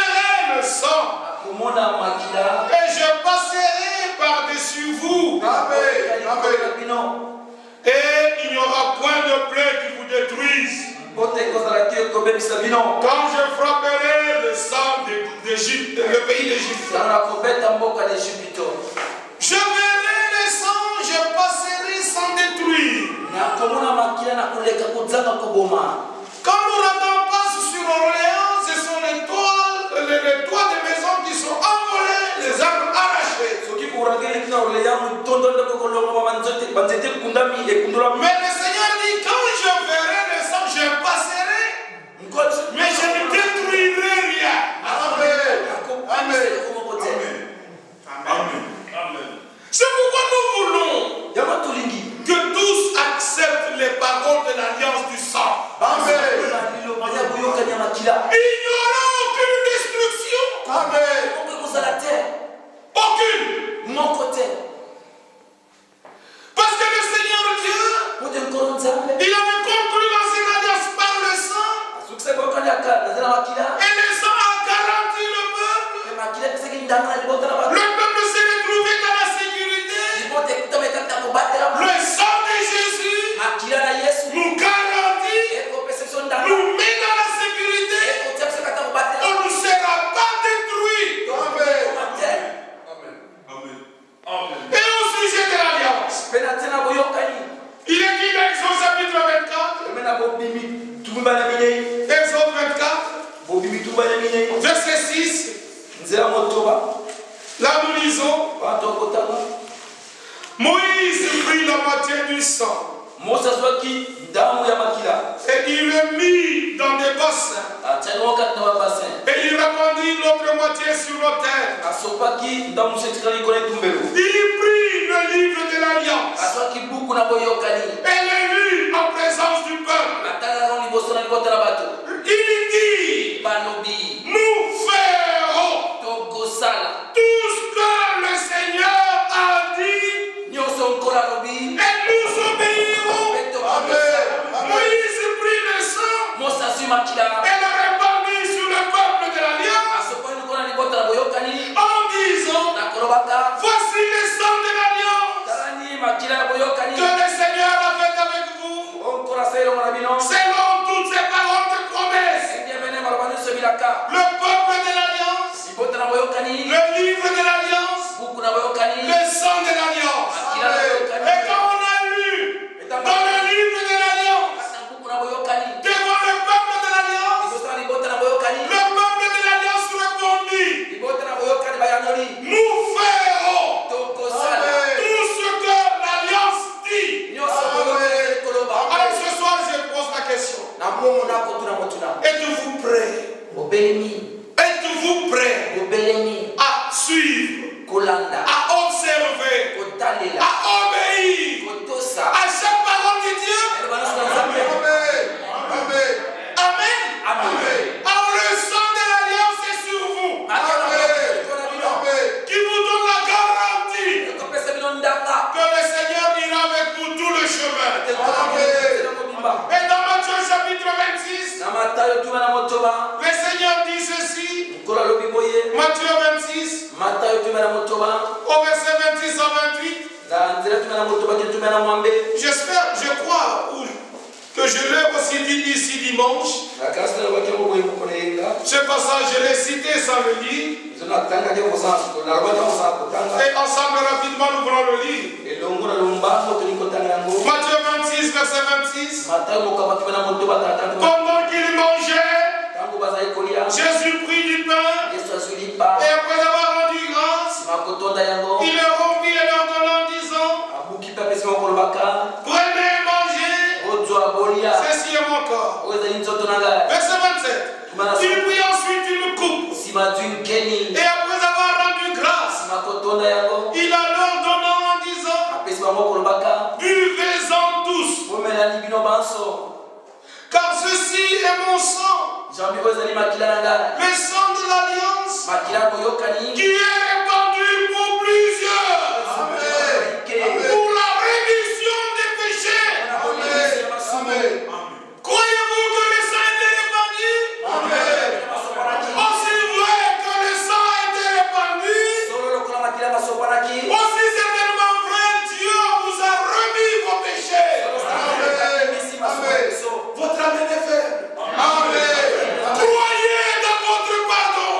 verrai le sang et je passerai par-dessus vous. Amen. Et il n'y aura point de plaie qui vous détruise. Quand je frapperai le sang d'Égypte, le pays d'Égypte, je verrai le sang, je passerai sans détruire. Quand l'ouragan passe sur Orléans, ce sont les toits des maisons qui sont envolés, les arbres arrachés. Mais le Seigneur dit, quand je verrai le sang, je passerai, mais je ne détruirai rien. Amen. C'est pourquoi nous voulons que tous acceptent les paroles de l'alliance du sang. Amen. Il n'y aura aucune destruction. Amen. Aucune. Parce que le Seigneur Dieu, il avait conclu l'ancienne alliance par le sang. Et le sang a garanti le peuple. Le peuple s'est retrouvé dans la sécurité. Le sang de Jésus nous garantit, nous met dans la sécurité. On ne sera pas détruit. Amen. Et au sujet de l'alliance, il est dit dans Exode chapitre 24, Exode 24, verset 6, là nous lisons, Moïse prit la moitié du sang et il le mit dans des bassins et il répandit l'autre moitié sur l'autel. Il prit le livre de l'alliance et le lut en présence du peuple. Il dit, nous ferons tout ce que le Seigneur a dit et nous obéirons. Amen. Moïse prit le sang et le répandit sur le peuple de l'alliance en disant, voici le sang de l'alliance que le Seigneur a fait avec vous selon toutes ses paroles de promesse. Le le livre de l'Alliance, le sang de l'Alliance. Et quand on a lu dans le livre de l'Alliance, devant le peuple de l'Alliance, le peuple de l'Alliance répondit, nous ferons tout ce que l'Alliance dit. Alors ce soir, je pose la question. Êtes-vous prêts? Êtes-vous prêts à suivre, à observer, à obéir à chaque parole de Dieu? Amen. Alors le sang de l'Alliance est sur vous, qui vous donne la garantie que le Seigneur ira avec vous tout le chemin. Et dans Matthieu chapitre 26, le Seigneur dit ceci. Matthieu 26, au verset 26 à 28. J'espère, je crois que je l'ai aussi dit ici dimanche. Ce passage, je l'ai cité sans le lire. Et ensemble, rapidement, nous voulons le lire. Matthieu 26, verset 26. Pendant qu'il mangeait, Jésus prit du pain. Et après avoir rendu grâce, il le rompit et leur donna en disant, prenez et mangez, ceci est mon corps. Verset 27. Il prit ensuite une coupe. Et après avoir rendu grâce, il a leur donna en disant, buvez-en tous, car ceci est mon sang, le sang de l'Alliance, qui est répandu pour plusieurs, pour la rémission des péchés. Croyez-vous que le sang a été répandu? Aussi vrai que le sang a été répandu, aussi certainement vrai, Dieu vous a remis vos péchés. Votre âme est faible. Croyez dans votre pardon.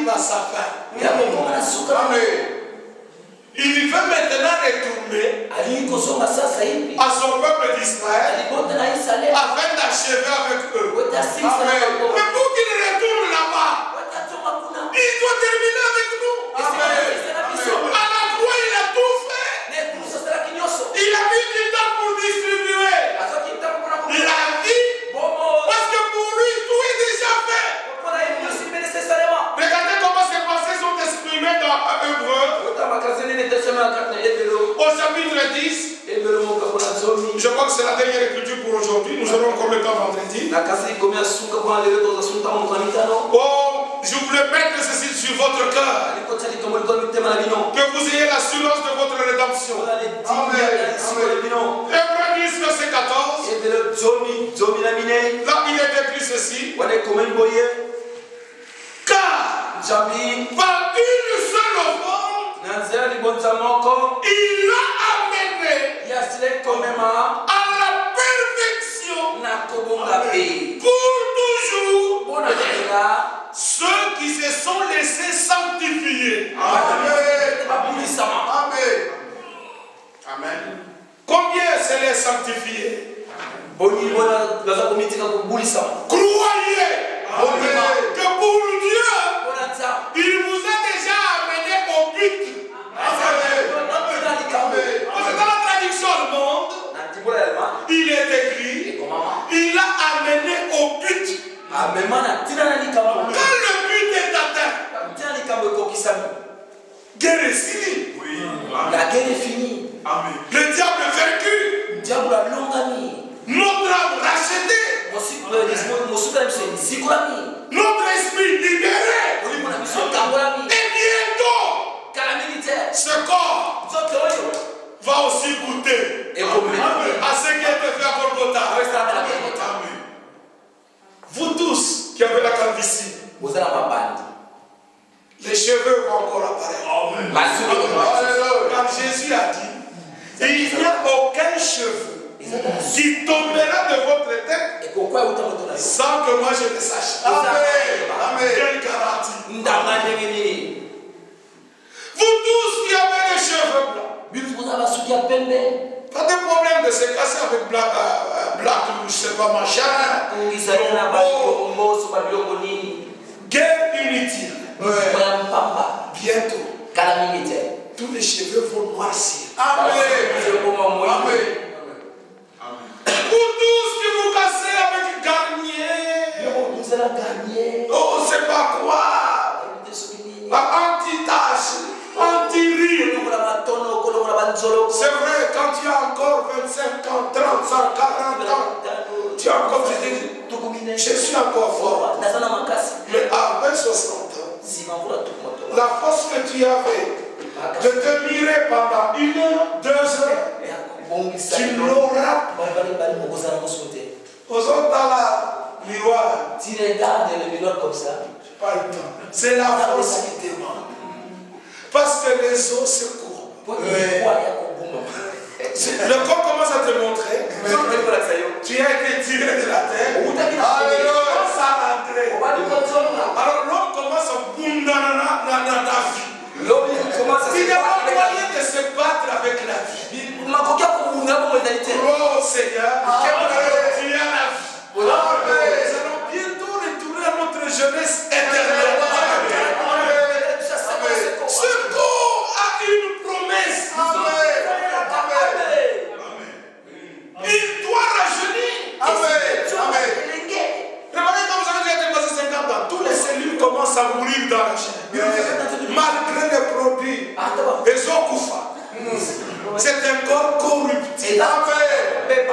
à sa fin. Amen. Il veut maintenant retourner à son peuple d'Israël afin d'achever avec eux. Amen. Mais pour qu'il retourne là-bas, il doit terminer avec nous. Amen. À la croix, il a tout fait. Il a mis du temps pour distribuer la vie. Parce que pour lui, tout est déjà fait. Regardez comment ces pensées sont exprimées dans Hébreu. Au chapitre 10. Je crois que c'est la dernière écriture pour aujourd'hui. Nous aurons encore le temps vendredi. Oh, je voulais mettre ceci sur votre cœur. Que vous ayez l'assurance de votre rédemption. Amen. Hébreu 10, verset 14. Là, il est écrit ceci. Car par une seule offrande, il a amené à la perfection pour toujours ceux qui se sont laissés sanctifier. Amen. Amen. Amen. Combien se les sanctifier? Croyez que pour Dieu, il vous a déjà amené au but. Dans la traduction allemande, il est écrit, il a amené au but. Quand le but est atteint, guerre est finie. La guerre est finie. Amen. Le diable est vaincu. Notre âme rachetée. Notre esprit libéré. Et bientôt, ce corps va aussi goûter à ce qui a été fait à Golgotha. Vous tous qui avez la calvitie, les cheveux vont encore apparaître. Quand Jésus a dit, il n'y a aucun cheveu qui tombera de votre tête sans que moi je le sache. Amen. Quelle garantie. Vous tous qui avez les cheveux blancs, pas de problème de se casser avec black ou je sais pas machin. Guerre inutile. Bientôt, tous les cheveux vont noircir. Amen. Amen. Pour tous qui vous cassez avec garnier, oh, c'est pas quoi, anti-tache, anti-rire. C'est vrai, quand tu as encore 25 ans, 30 ans, 40 ans, tu as encore dit, je suis encore fort. Mais après 60 ans, la force que tu avais de te mirer pendant 1 heure, 2 heures, tu l'auras. Aux autres dans la miroir. Tu regardes le miroir comme ça. Pas le temps. C'est la force qui te manque. Parce que les os se courbent. Le corps commence à te montrer. Tu as été tiré de la terre. Alléluia, ça a rentré. Alors l'homme commence à boum dans la vie. Il n'y a pas moyen de se battre avec la vie. Oh Seigneur, tu as la vie. Nous allons bientôt retourner à notre jeunesse éternelle. Ce corps a une promesse. Il doit rajeunir. Regardez comme vous avez déjà dépassé 50 ans. Toutes les cellules commencent à mourir dans la chair. Malgré les produits. Les okufa. C'est un corps corruptible. Amen.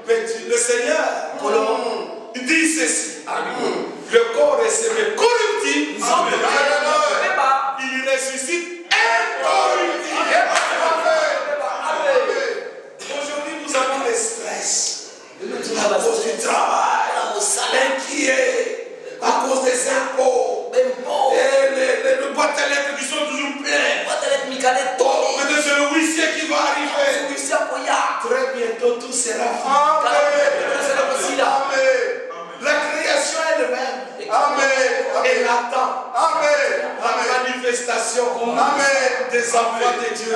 Le Seigneur dit ceci. Le corps est semé corruptible. Il ressuscite incorruptible. Aujourd'hui, nous avons des stress. À cause du travail, inquiet, à cause des impôts. Et les boîtes à lettres qui sont toujours pleines. Peut-être c'est le huissier qui va arriver. Très bientôt tout sera fini. La création elle-même. Elle attend. La manifestation des enfants de Dieu.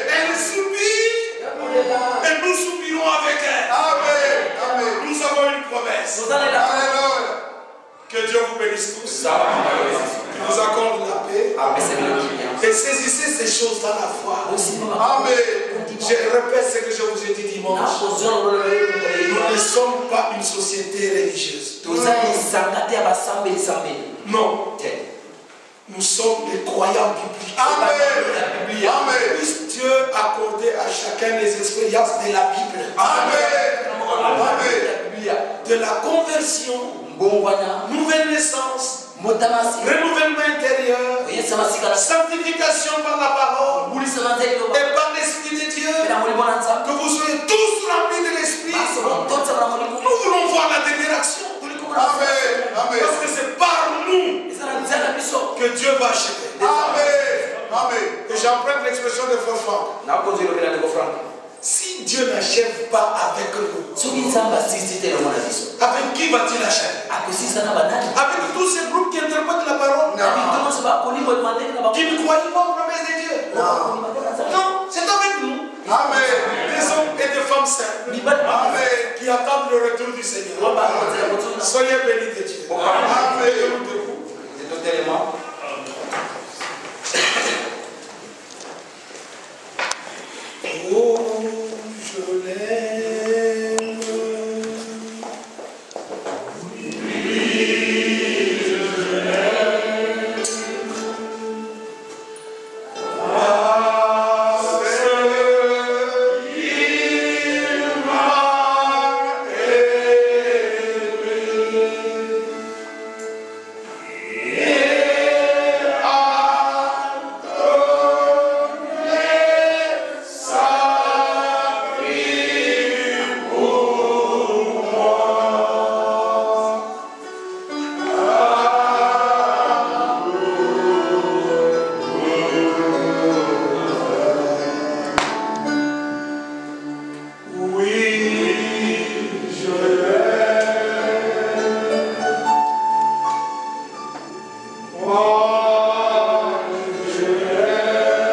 Elle soupire et nous soupirons avec elle. Nous avons une promesse. Que Dieu vous bénisse tous. Qu'il vous accorde la paix. Et saisissez ces choses dans la foi. Amen. Je répète ce que je vous ai dit dimanche. Nous ne sommes pas une société religieuse. Non. Nous sommes des croyants bibliques. Amen. Puisse Dieu accorder à chacun les expériences de la Bible. Amen. De la conversion, nouvelle naissance, renouvellement intérieur, sanctification par la parole et par l'Esprit de Dieu. Que vous soyez tous remplis de l'Esprit. Nous voulons voir la dernière action. Amen. Parce que c'est par nous que Dieu va acheter. Amen. Et j'emprunte l'expression de Frère Franck. Si Dieu n'achève pas avec nous, avec qui va-t-il acheter? Avec tous ces groupes qui interprètent la parole, qui ne croient pas aux promesses de Dieu. Non, c'est avec nous. Amen. Des hommes et des femmes saintes. Amen. Qui attendent le retour du Seigneur. Soyez bénis de Dieu. Amen. Oh, je l'aime. Oui, je l'aime. Parce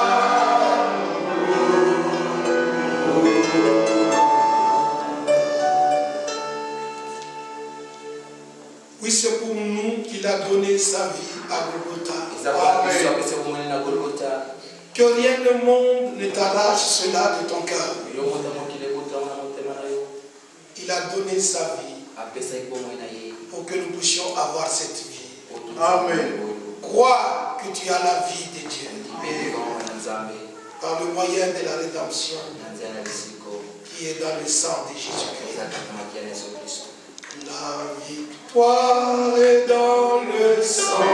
qu'il m'a aimé. Que rien au monde ne t'arrache cela de ton cœur. Il a donné sa vie pour que nous puissions avoir cette vie. Amen. Crois que tu as la vie de Dieu par le moyen de la rédemption qui est dans le sang de Jésus-Christ. La victoire est dans le sang.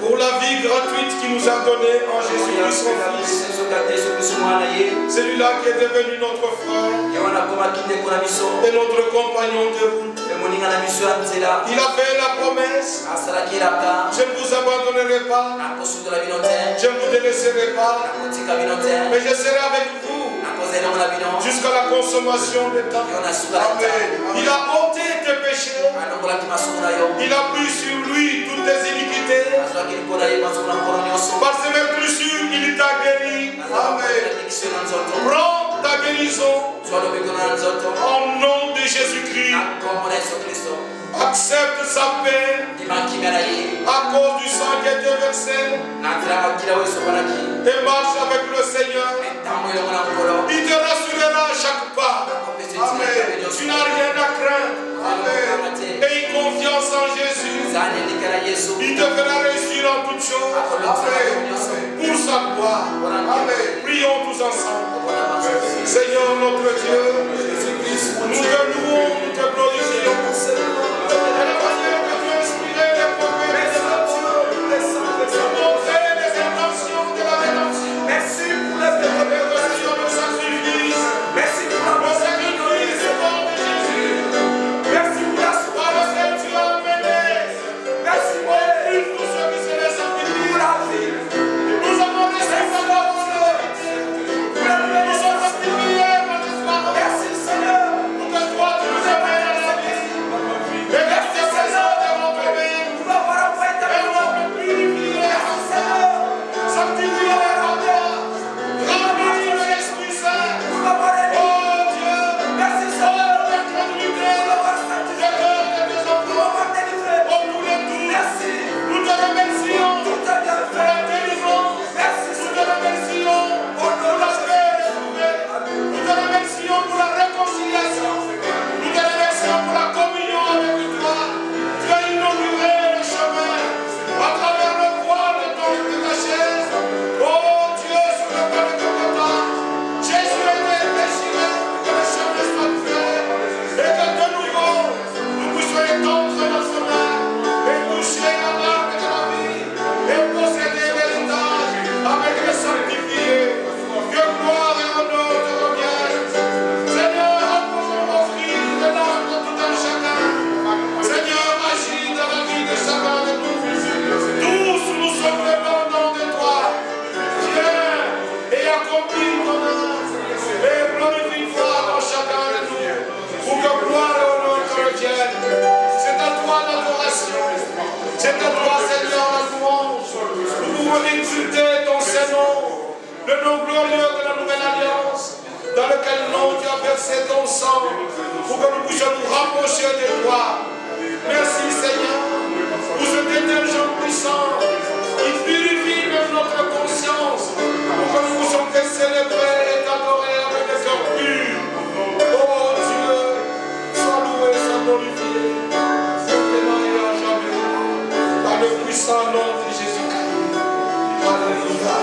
Pour la vie gratuite qu'il nous a donnée en Jésus-Christ son Fils. Celui-là qui est devenu notre frère et notre compagnon de route. Il a fait la promesse. Je ne vous abandonnerai pas. Je ne vous délaisserai pas. Mais je serai avec vous jusqu'à la consommation des temps. Amen. Il a ôté tes péchés. Il a pris sur lui toutes tes iniquités. Par ses meurtrissures, il t'a guéri. Amen. Prends ta guérison au nom de Jésus-Christ. Accepte sa peine à cause du sang qui a été versé et marche avec le Seigneur. Il te rassurera à chaque pas. Amen. Tu n'as rien à craindre. Amen. Et confiance en Jésus. Il te fera réussir en toutes choses. Amen. Pour sa gloire. Amen. Prions tous ensemble. Seigneur notre Dieu, nous te louons, nous te glorifions. C'est à toi, Seigneur, la louange. Nous pouvons exulter ton Saint-Nom, le nom glorieux de la nouvelle alliance, dans lequel nom tu as versé ton sang, pour que nous puissions nous rapprocher de toi. Merci, Seigneur, pour ce détergent puissant qui purifie même notre conscience, pour que nous puissions te célébrer et t'adorer avec des cœurs purs. Oh Dieu, sois loué, sois glorifié. Le puissant nom de Jésus-Christ. Alléluia.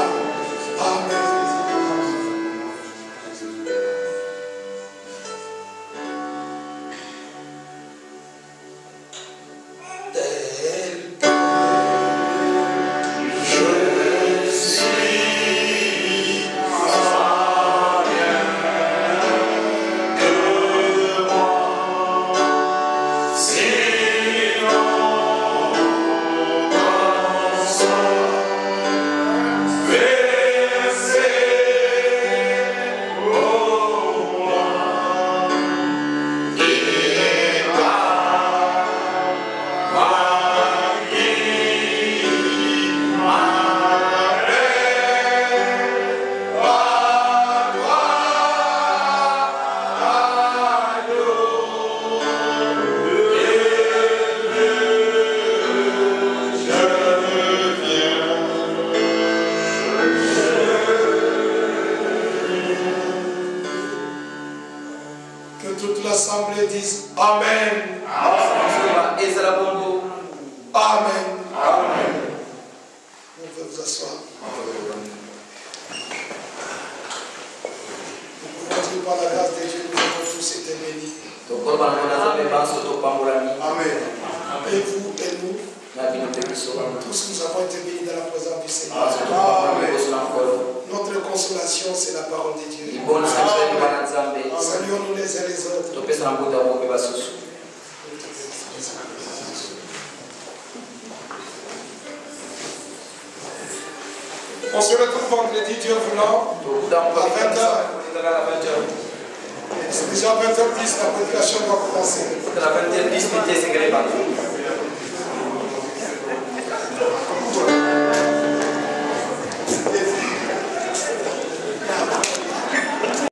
Amen. Et vous et nous. Tous nous avons été bénis dans la présence du Seigneur. Notre consolation, c'est la parole de Dieu. Saluons-nous les uns les autres. On se retrouve vendredi, Dieu voulant, à 20h. C'est déjà 20h10, la prédication doit commencer.